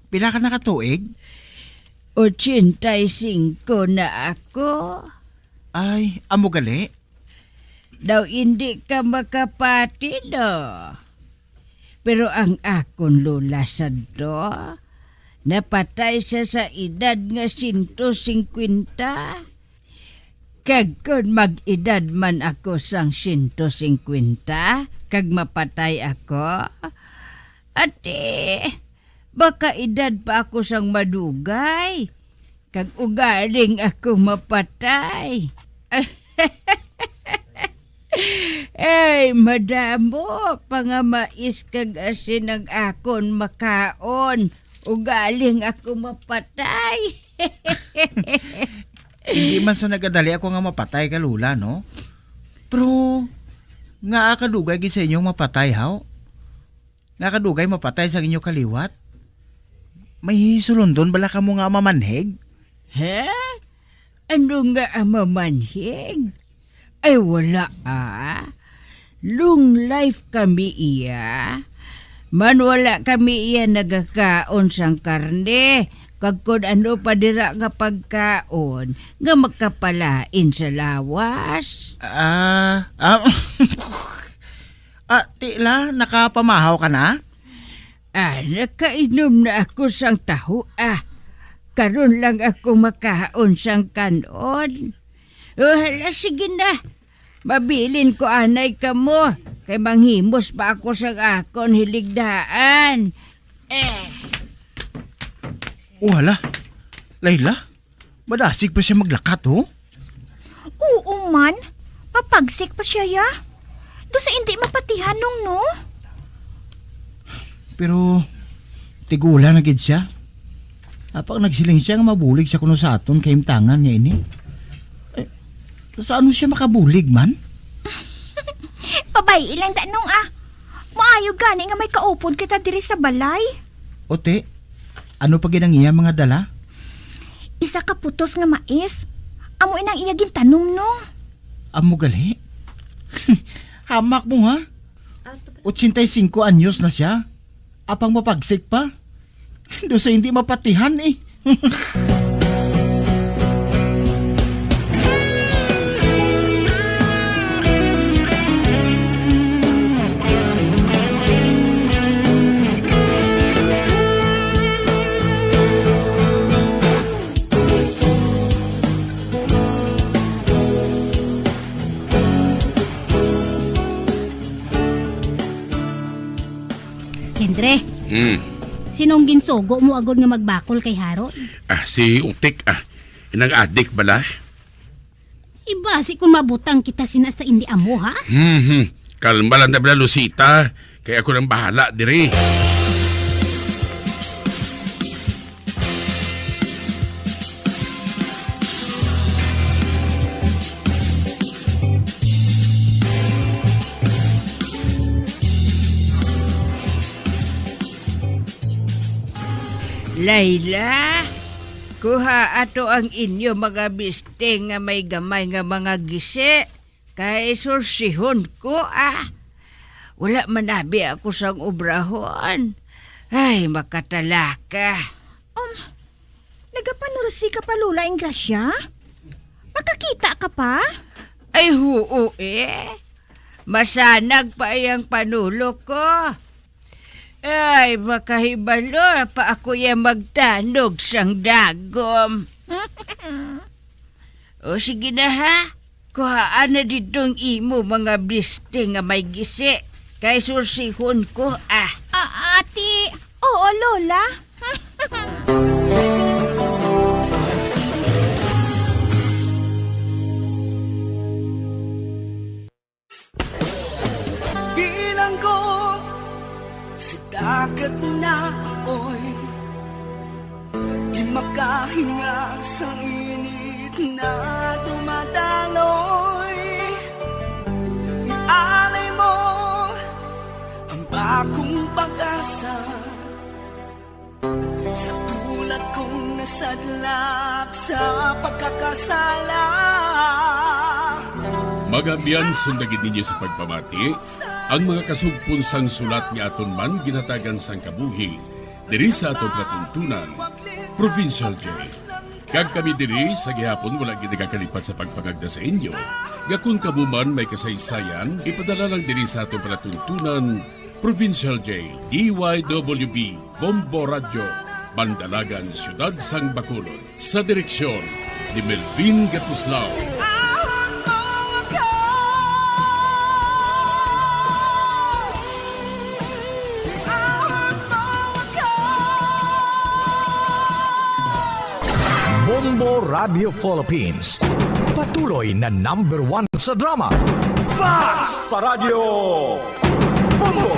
Pila ka nakatuig? 85 na ako. Ay, amo gali? Daw hindi ka makapati, no? Pero ang akon lola sadto, napatay siya sa edad nga 150. Kag kun mag-edad man ako sang 150, kag mapatay ako, ate, baka edad pa ako sang madugay. Kag ugaling ako mapatay. Ay, madamo, pangamais kag asin ang akon makaon. Ugaling ako mapatay. Hindi man sa nagadali ako nga mapatay ka, Lola, no? Pero, nga kadugay gid sa inyong mapatay, haw? Nga kadugay mapatay sa inyong kaliwat? May sulundon bala ka mo nga mamanhig? Ha? Ano nga ang mamanhig? Ay wala Long life kami iya. Man wala kami iya nagakaon sang karne. Kag kun ano pa dira nga pagkaon nga magkapalain sa lawas. Tila, nakapamahaw ka na? Nakainom na ako sang taho. Karon lang ako makaon sang kanon. Hala, sige na. Mabilin ko anay ka mo. Kay manghimos pa ako sang akon hiligdaan. Wala. Layla, madasig pa siya maglakat, oh? Oo man, mapagsik pa siya ya. Do sa hindi mapatihan nung no? Pero, Tigula na gid siya. Apang nagsiling siya nga mabulig siya kuno sa aton kay imtangan niya ini. Saan siya makabulig man? Pabay ilang tanong Maayo gani nga may kaupod kita diri sa balay. Ote, ano pa ginang iya mga dala? Isa ka putos nga mais. Amo inang iya gintanom no. Amo gali? Hamak mo ha? 85 anyos na siya. Apang mapagsik pa. Do sa hindi mapatihan eh. Andre, sinong ginsugo mo agad nga magbakol kay Haron? Si Utik, inang adik bala. Iba si kung mabutang kita sina sa indi amo ha? Kalma lang na bala, Lucita. Kaya ako nang bahala, diri. Layla, kuha ato ang inyo mga biste nga may gamay nga mga gisi. Kay sursihon ko Wala manabi ako sang obrahon. Ay, makatalaka. Nagapanursi ka pa Lola Ingrasya? Makakita ka pa? Ay, huo Masanag pa iyang panulo ko. Ay, makahibalo pa ako yung magtanog sang dagom. O sige na ha, kuhaan na ditong imo mga biste nga may gisi. Kay sursihon ko Ate, oo Lola. Bilanggo sa dagat na apoy, di makahinga sa init na dumadaloy. Ialay mo ang bagong pag-asa sa tulad kong nasadlak sa pagkakasala. Magabiyan sundagin ninyo sa pagpamati ang mga kasugpon sang sulat nga aton man ginatagan sang kabuhi diri sa aton katuntunan, Provincial Jail. Kag kami diri sa gihapon wala gid nakakalipat sa pagpangagda sa inyo. Gakun kabuman may kasaysayan, ipadala lang diri sa aton palatuntunan, Provincial Jail, DYWB, Bombo Radio, Bandalagan, Siyudad sang Bacolod. Sa direksyon ni Melvin Gatuslao. Bombo Radio Philippines. Patuloy na #1 sa drama. Fast Radio Bombo!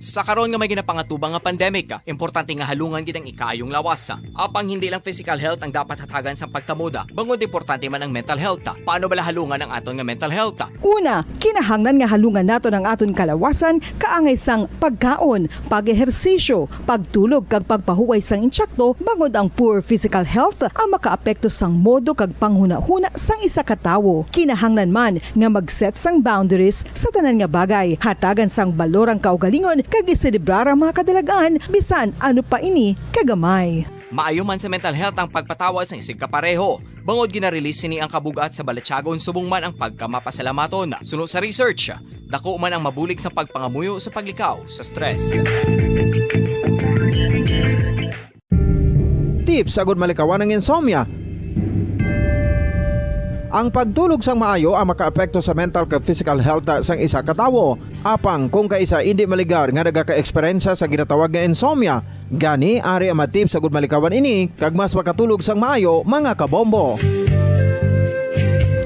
Sa karon nga may ginapangatubang nga pandemic, importante nga halungan gitang ikayong lawas. Apang hindi lang physical health ang dapat hatagan sa pagtamuda, bangod importante man ang mental health. Paano bala halungan ang aton nga mental health? Una, kinahanglan nga halungan nato ng aton kalawasan kaangay sang pagkaon, pag-ehersisyo, pagtulog kag pagpahuway sang insyakto, bangod ang poor physical health ang makaapekto sang modo kag panghuna-huna sang isa ka tawo. Kinahanglan man nga mag-set sang boundaries sa tanan nga bagay, hatagan sang balorang kaugalingon kag iselebrar ang mga kadalagaan bisan ano pa ini kagamay. Maayo man sa mental health ang pagpatawad sa isig kapareho. Bangod ginarelease ni ang kabugat sa Balatyagon subong man ang pagkamapasalamaton. Suno sa research, dako man ang mabulig sa pagpangamuyo sa paglikaw sa stress. Tips agud malikawan ng insomnia. Ang pagtulog sang maayo ang makaapekto sa mental kag physical health sang isa ka tawo. Apang kung kaisa hindi maligar nga nagaka-eksperyensya sa ginatawag nga insomnia, gani ari ang matip sa gud malikawan ini kag mas makatulog sang maayo mga kabombo.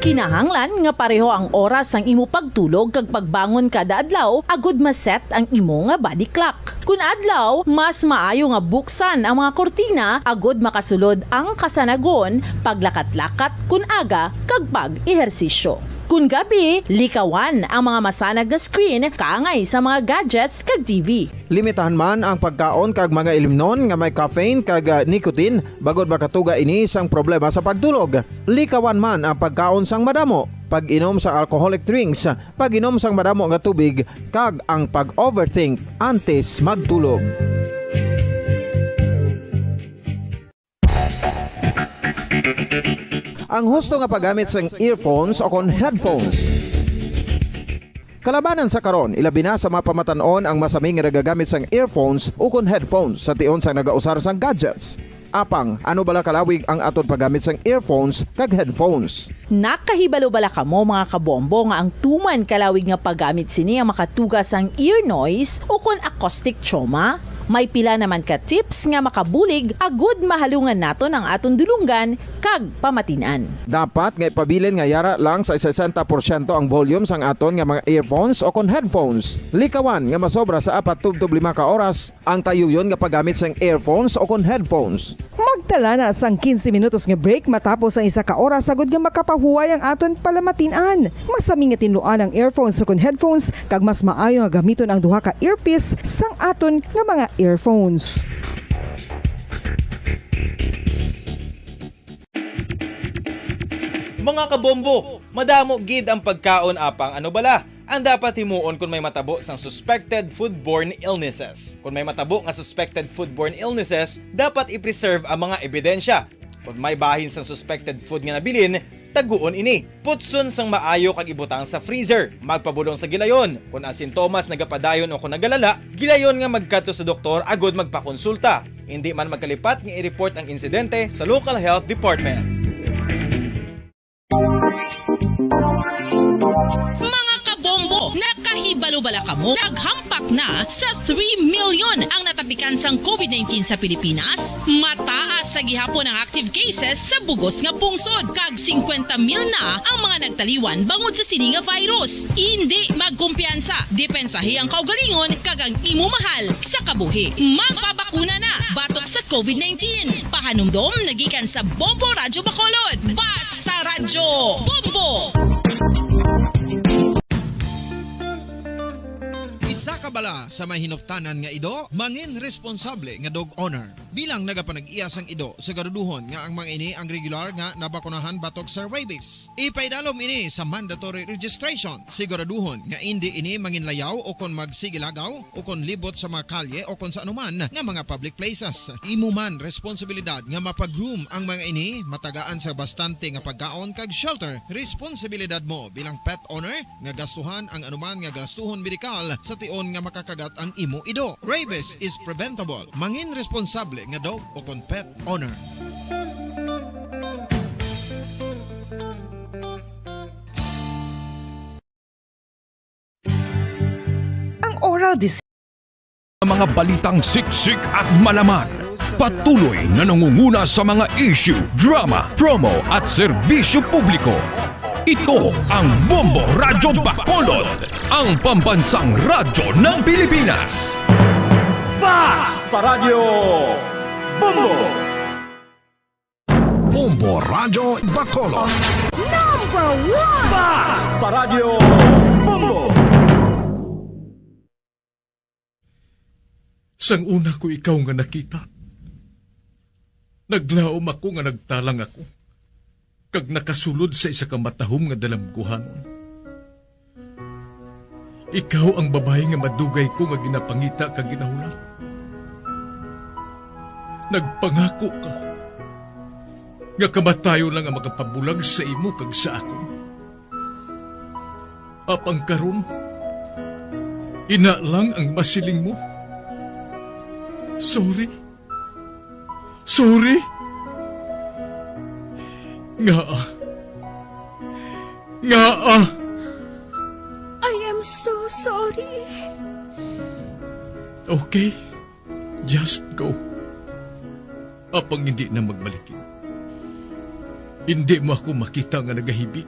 Kinahanglan nga pareho ang oras ang imo pagtulog kag pagbangon kada adlaw agud maset ang imo nga body clock. Kun adlaw, mas maayo nga buksan ang mga kortina agud makasulod ang kasanagon paglakat-lakat kun aga kag pag-ehersisyo. Kun gabi, likawan ang mga masanag na screen kaangay sa mga gadgets kag TV. Limitahan man ang pagkaon kag mga ilimnon nga may caffeine kag nicotine bagod makatuga ini sang problema sa pagtulog. Likawan man ang pagkaon sang madamo, pag-inom sa alcoholic drinks, pag-inom sang madamo nga tubig kag ang pag-overthink antes magtulog. Ang husto nga paggamit sang earphones o kon headphones. Kalabanan sa karon, ilabi na sa mapamatanon ang masami nga nagagamit sang earphones o kon headphones sa tion sang nagausar sang gadgets. Apang, ano bala kalawig ang aton paggamit sang earphones kag headphones? Nakahibalo bala kamo mga kabombo nga ang tuman kalawig nga paggamit sini ang makatugas ang ear noise o kon acoustic trauma? May pila naman ka tips nga makabulig agud mahalungan naton ang aton dulunggan kag pamatinan. Dapat nga ipabilin nga yara lang sa 60% ang volume sang aton nga mga earphones o kon headphones. Likawan nga masobra sa 4-5 ka oras ang tayuyon nga paggamit sang earphones o kon headphones. Magtala na sang 15 minutos nga break matapos ang 1 ka oras agud nga makapahuway ang aton palamatinan. Masami nga tinluan ang earphones o kon headphones kag mas maayo nga gamiton ang duha ka earpiece sang aton nga mga earphones. Mga kabombo, madamo gid ang pagkaon apang ano bala? Ang dapat himuon kung may matabo sang suspected foodborne illnesses. Kung may matabo nga suspected foodborne illnesses, dapat i-preserve ang mga ebidensya. Kung may bahin sang suspected food nga nabilin, taguon ini. Putson sang maayo kag ibutang sa freezer. Magpabulong sa gilayon. Kung ang sintomas nagapadayon o kung nagalala, gilayon nga magkadto sa doktor agud magpakonsulta. Hindi man magkalipat nga i-report ang insidente sa local health department. Mga kabombo, nakahibalo bala kamo? Naghampak na sa 3 million ang natapikan sang COVID-19 sa Pilipinas. Mataas sa gihapon ang active cases sa bugos nga pungsod. Kag 50 mil na ang mga nagtaliwan bangod sa sini nga virus. Hindi magkumpiyansa. Depensahi ang kaugalingon kag ang imo mahal sa kabuhi. Magpabakuna na batok sa COVID-19. Pahanumdom nagikan sa Bombo Radyo Bacolod. Basta Radyo Bombo! Isa ka bala sa may hinuptanan nga ido, mangin responsable nga dog owner. Bilang nagapanag-iyas ang ido, siguraduhon nga ang mga ini ang regular nga nabakunahan batok sa rabies. Ipaidalom ini sa mandatory registration. Siguraduhon nga hindi ini manginlayaw o kon magsigilagaw o kon libot sa mga kalye o kon sa anuman nga mga public places. Imo man responsibilidad nga mapag-groom ang mga ini, matagaan sa bastante nga pagkaon kag shelter. Responsibilidad mo bilang pet owner nga gastuhan ang anuman nga gastuhon medikal sa tion nga makakagat ang imo ido. Rabies is preventable. Mangin responsable nga dog o kon pet owner. Ang oral disease mga balitang siksik at malaman. Patuloy na nangunguna sa mga issue, drama, promo at serbisyo publiko. Ito ang Bombo Radyo Bacolod, ang pambansang radyo ng Pilipinas. Basta Radio Bombo! Bombo Radyo Bacolod. Number 1! Basta Radio Bombo! Sang una ko ikaw nga nakita, naglaom ako nga nagtalang ako. Kag nakasulod sa isa ka matahom nga dalamguhanon. Ikaw ang babae nga madugay ko nga ginapangita kag ginahulat. Nagpangako ka nga kamatayo lang ang makapabulag sa imo kag sa ako. Apang karon, ina lang ang masiling mo. Sorry. Nga. I am so sorry. Okay, just go. Apang hindi na magbalikin. Hindi mo ako makita nga nagahibik.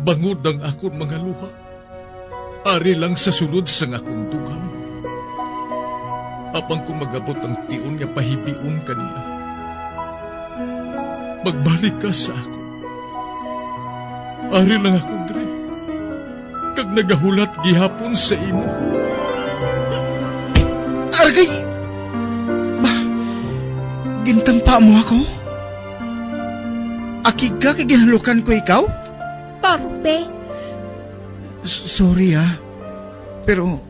bangod ang akong mga luha. Ari lang sa sulod sang akong dugang. Apang kung magabot ang tion nga pahibiun kaniya. Magbalik ka sa ako. Ari lang ako, Dre. Kag nagahulat gihapon sa imo. Argay! Gintampa mo ako? Akig ka kay ginalukan ko ikaw? Torpe! Sorry pero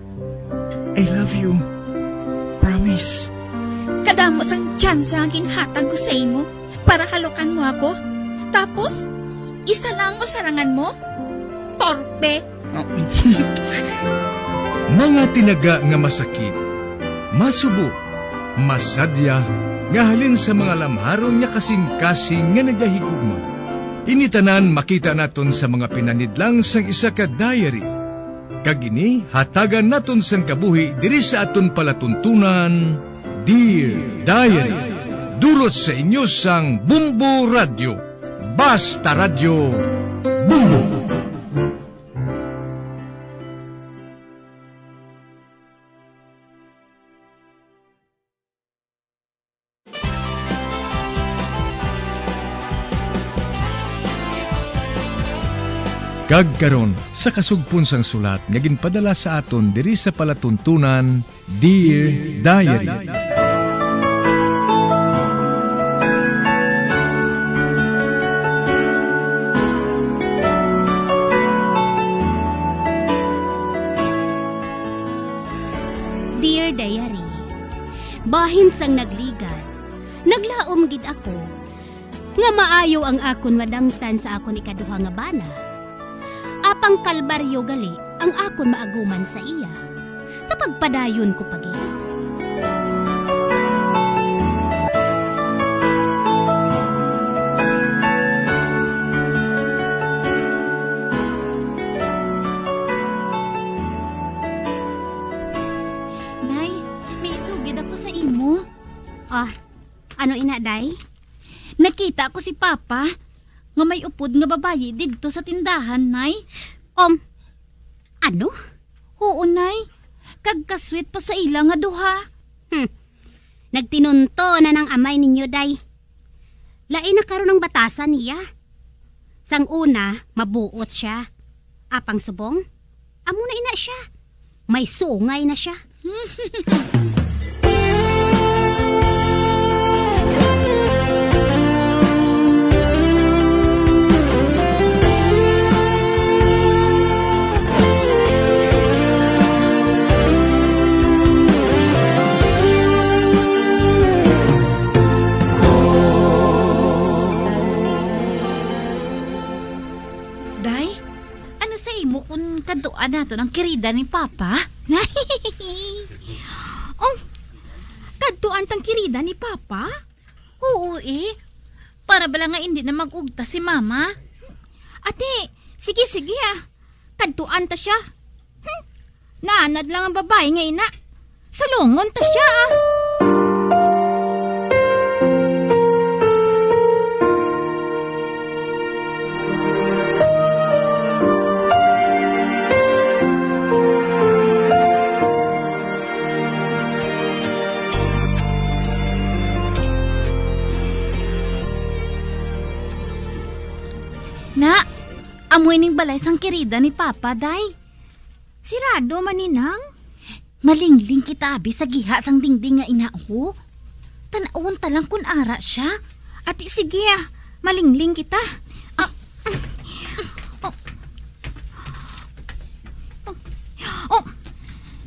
I love you. Promise. Kadamo sang tsansa ang ginhatag ko sa imo para halukan mo ako. Tapos, isa lang mo sarangan mo? Torpe! Mga tinaga nga masakit, masubo, masadya, nga halin sa mga lamharon nga kasing-kasing nga nagahigugma. Initanan makita naton sa mga pinanidlang sang isa ka diary. Kagini hatagan naton sang kabuhi diri sa aton palatuntunan, Dear Diary. Dulot sa inyo sang Bumbo Radio. Basta Radio Bumbo. Kagkaron sa kasugpon sang sulat nga ginpadala sa aton diri sa palatuntunan, Dear Diary. Dear Diary, bahin sang nagligad, naglaom gid ako, nga maayo ang akon madangtan sa akon ikaduha nga bana. Apang kalbaryo gali ang akon maaguman sa iya, sa pagpadayon ko pagid. Nay, may isugid ako sa imo. Ano ina, day? Nakita ko si Papa nga may upod nga babayi didto sa tindahan, nay. Ano? Oo, nay. Kagkasweet pa sa ila nga duha. Nagtinunto na ng amay ninyo, day. Lain na karon ng batasan niya. Sang una, mabuot siya. Apang subong, amo na ina siya. May sungay na siya. Kung kaduan nato ng kirida ni Papa. Kaduan tang kirida ni Papa? Oo Para bala nga hindi na mag-ugta si Mama. Ate, sige Kaduan ta siya. Naanad lang ang babae nga ina. Sulungon ta siya Amoy ning balay sang kirida ni Papa, day. Sirado maninang. Malingling kita abi sa giha sang dingding nga inaho. Tanawon ta lang kun ara siya. Ati sige malingling kita.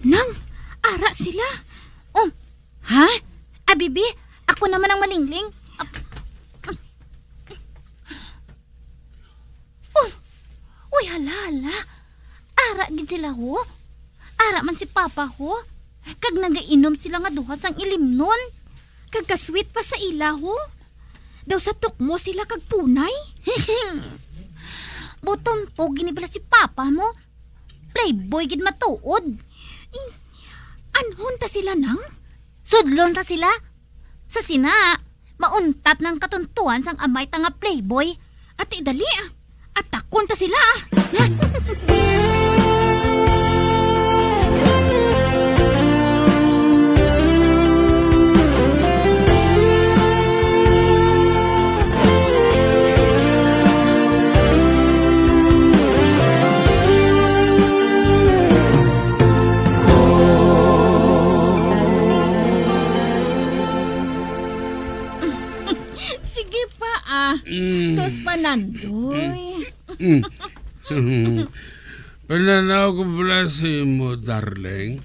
Nang, ara sila. Ha? Abibi, ako naman ang malingling. Uy, hala. Ara gid sila ho. Ara man si Papa ho. Kag nagainom sila nga duha sang ilimnon. Kag kasweet pa sa ila ho. Daw sa tukmo sila kag punay. Buton to ginibala si Papa mo. Playboy gid matuod. Anhon ta sila nang? Sudlon ra sila. Sa sina, mauntat ng katuntuan sang amay tanga playboy. At idali Atakon ta sila. Sige pa Tos pa nandoy. Pananaw ko pala sa mo, darling.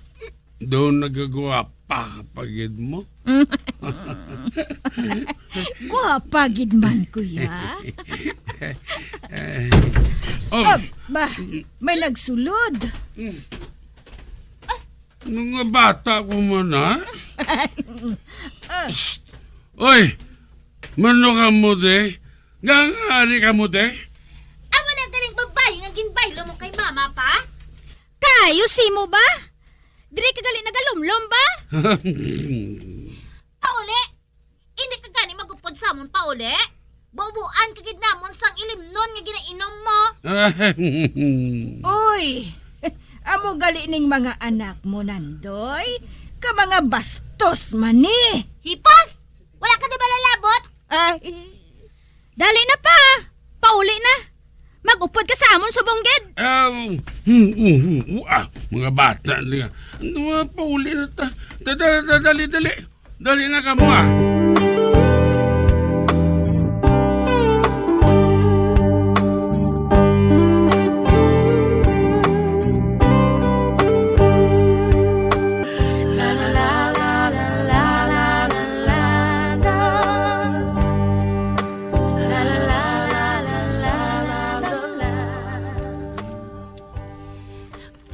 Doon nagagawa pa kapagid mo. Guwapa gid man, kuya. Ba, may nagsulod. Mga bata ko man, ha? Oy! Mano ka mo, de? Gangari ka mo, de? Amo na galing babae nga ginbaylo mo kay mama pa? Kayo si mo ba? Dili ka gali nagalumlom ba? Pauli! Hindi ka gani magupod sa amon, Pauli? Bubuan ka gid namon sang ilimnon nga ginainom mo. Uy! Amo gali ning mga anak mo, Nandoy? Ka mga bastos man eh. Hipos! Wala ka di ba lalabot? Dali na pa! Pauli na! Mag-upod ka sa amon, subongged! Mga bata niya. Ano pa uli na ta? Dali. Dali na ka mo, ah.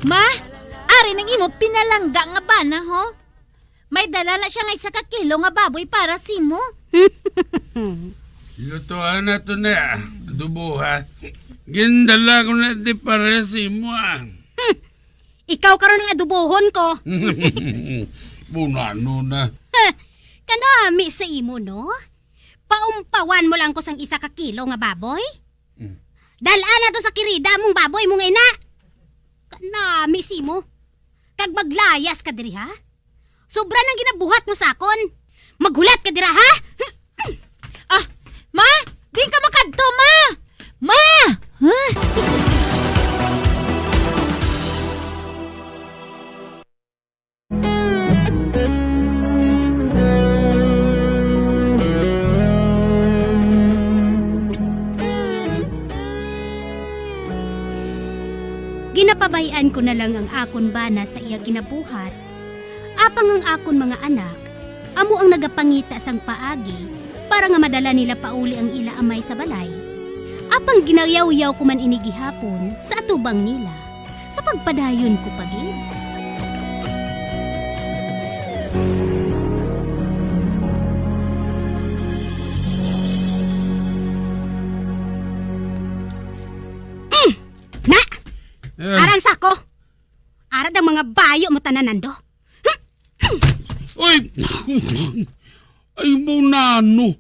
Ma, ari nang imo pinalangga nga bana ho? May dala na siya nga isa ka kilo nga baboy para simo. Lutuan na to na, adubuhan. Gindala ko na di paresi mo, ah. Ikaw karon ang adubohon ko. Bunano na. Kanami sa imo, no? Paumpawan mo lang ko sang isa ka kilo nga baboy? Dalaan na to sa kirida mong baboy mong ina. Kanami si mo. Kag maglayas ka diri, ha? Sobra nang ginabuhat mo sa akon. Maghulat ka dira, ha? Ma! Di ka makadto, ma! Ma! Ginapabayaan ko na lang ang akon bana sa iya ginabuhat. Apang ang akon mga anak, amo ang nagapangita sang paagi para nga madala nila pauli ang ila amay sa balay. Apang ginayaw-yaw ko man inigihapon sa atubang nila sa pagpadayon ko pagid. Arang sako! Arad ang mga bayo mo tananando. Uy! Ay mo nano.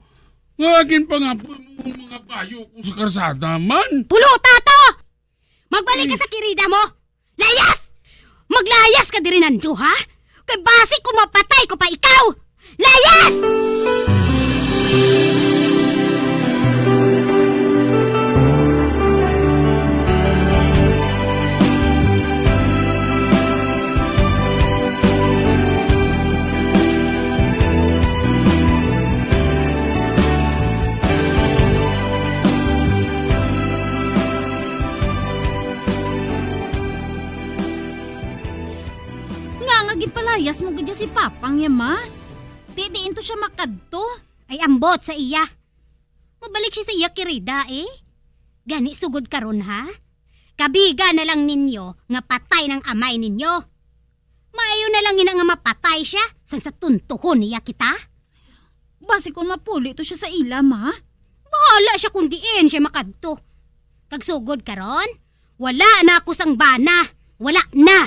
Ngagin pa nga po yung mga bayo ko sa karsada man. Puluta to! Magbalik ka sa kirida mo! Layas! Maglayas ka diri nando, ha? Kay basi kung mapatay ko pa ikaw! Layas! Palayas mo gadya si Papang ya, ma. Didiin to siya makadto. Ay ambot sa iya. Mabalik siya sa iya kirida, eh. Gani sugod karon, ha? Kabiga na lang ninyo nga patay ng amay ninyo. Maayo na lang ina nga mapatay siya sang sa tuntuhon niya kita. Basi kung mapuli to siya sa ila, ma. Bahala siya kung diin siya makadto. Kag sugod karon, wala na ako sang bana. Wala na.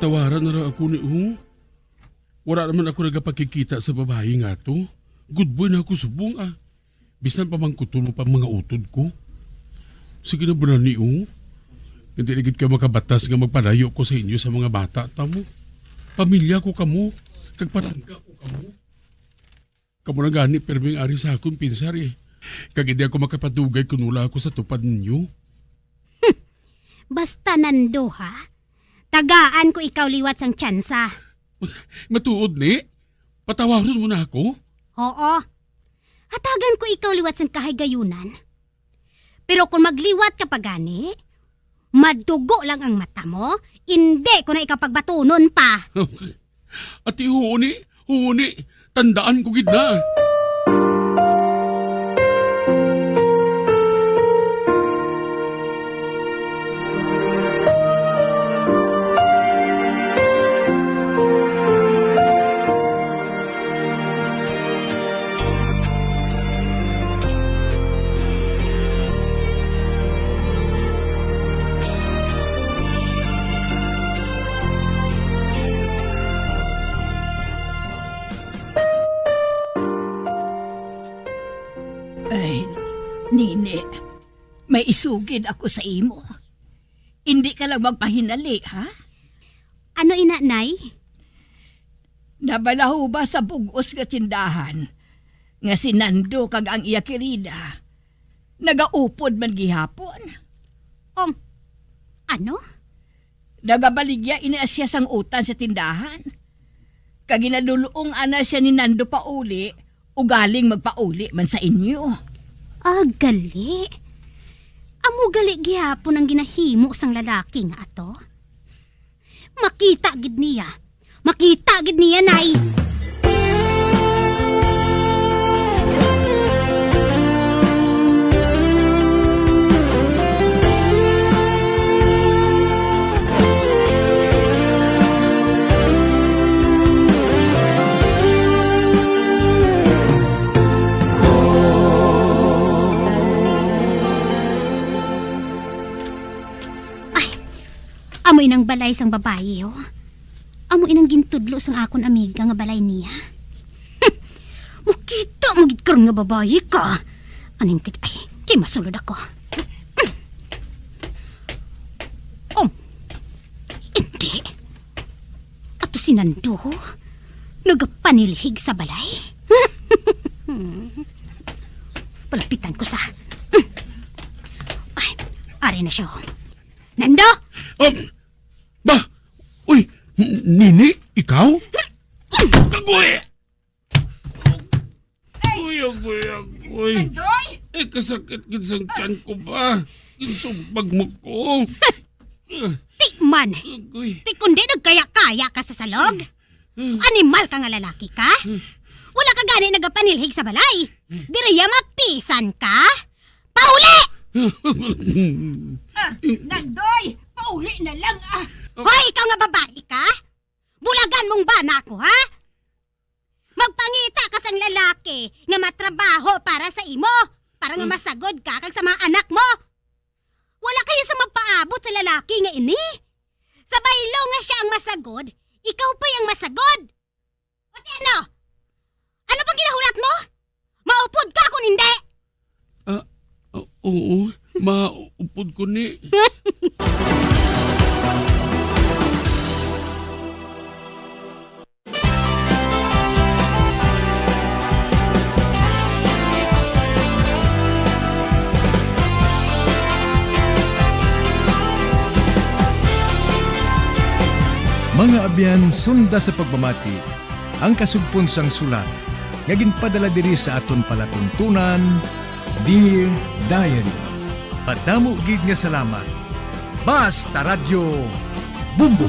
Patawaran na ra ako ni Wala naman ako nagapakikita sa babae nga to. Good boy na ako subong Bisnan pa man kutulo pa mga utod ko. Sige na ba ni Hindi na gid ka makabatas nga magpalayo ko sa inyo sa mga bata tamo. Pamilya ko kamo, kag parangga ko kamo. Kamo na gani perming ari sa akong pinsar Kag hindi ako makapadugay kung wala ako sa tupad ninyo. Basta Nando ha, tagaan ko ikaw liwat sang tsansa. Matuod ni? Patawaron mo na ako? Oo. Hatagan ko ikaw liwat sang kahigayunan. Pero kung magliwat ka pa gani, madugo lang ang mata mo, hindi ko na ikapagbatunon pa. Ati huni, tandaan ko gid na. Nini, may isugid ako sa imo. Hindi ka lang magpahinali, ha? Ano inanay? Nabalaho ba sa bugos nga tindahan nga si Nando kag ang iya kirida nagaupod man gihapon? Ano? Nagabaligya ina siya sang utan sa tindahan. Kag ginadulong ana siya ni Nando pauli o galing magpauli man sa inyo. Gali. Amo gali gihapon ang ginahimo sang lalaki nga ato. Makita gid niya, nay. Amo inang balay sang babae, Amo inang gintudlo sang akon amiga nga balay niya. Makita mo gid karon nga babae ka. Aning kit ay, kay masulod ako. Hindi. Ato si Nando, nagapanilhig sa balay. Palapitan ko sa... Ay, ari na siya. Nando! Uy, Nini, ikaw? Agoy! Agoy. Nandoy! Kasakit gid sang tiyan ko ba? Insumpag mo ko. Tikman! Ti kundi nagkaya-kaya ka sa salog? Animal ka nga lalaki ka? Wala ka gani nagapanilhig sa balay? Diriya mapisan ka? Pauli! Nandoy! Pauli na lang Hoy, ikaw nga babae ka? Bulagan mong bana ko, ha? Magpangita ka sang lalaki nga matrabaho para sa imo. Para nga masagod ka kag sa mga anak mo. Wala kayo sa magpaabot sa lalaki nga ini. Sa baylo nga siya ang masagod, ikaw pa yung masagod. O ano? Ano pang ginahulat mo? Maupod ka kung hindi. Oo, maupod ko ni. Mga abyan, sunda sa pagmamati, ang kasugpon sang sulat, nga ginpadala diri sa aton palatuntunan, Dear Diary. Padamo gid nga salamat. Basta Radyo Bumbum.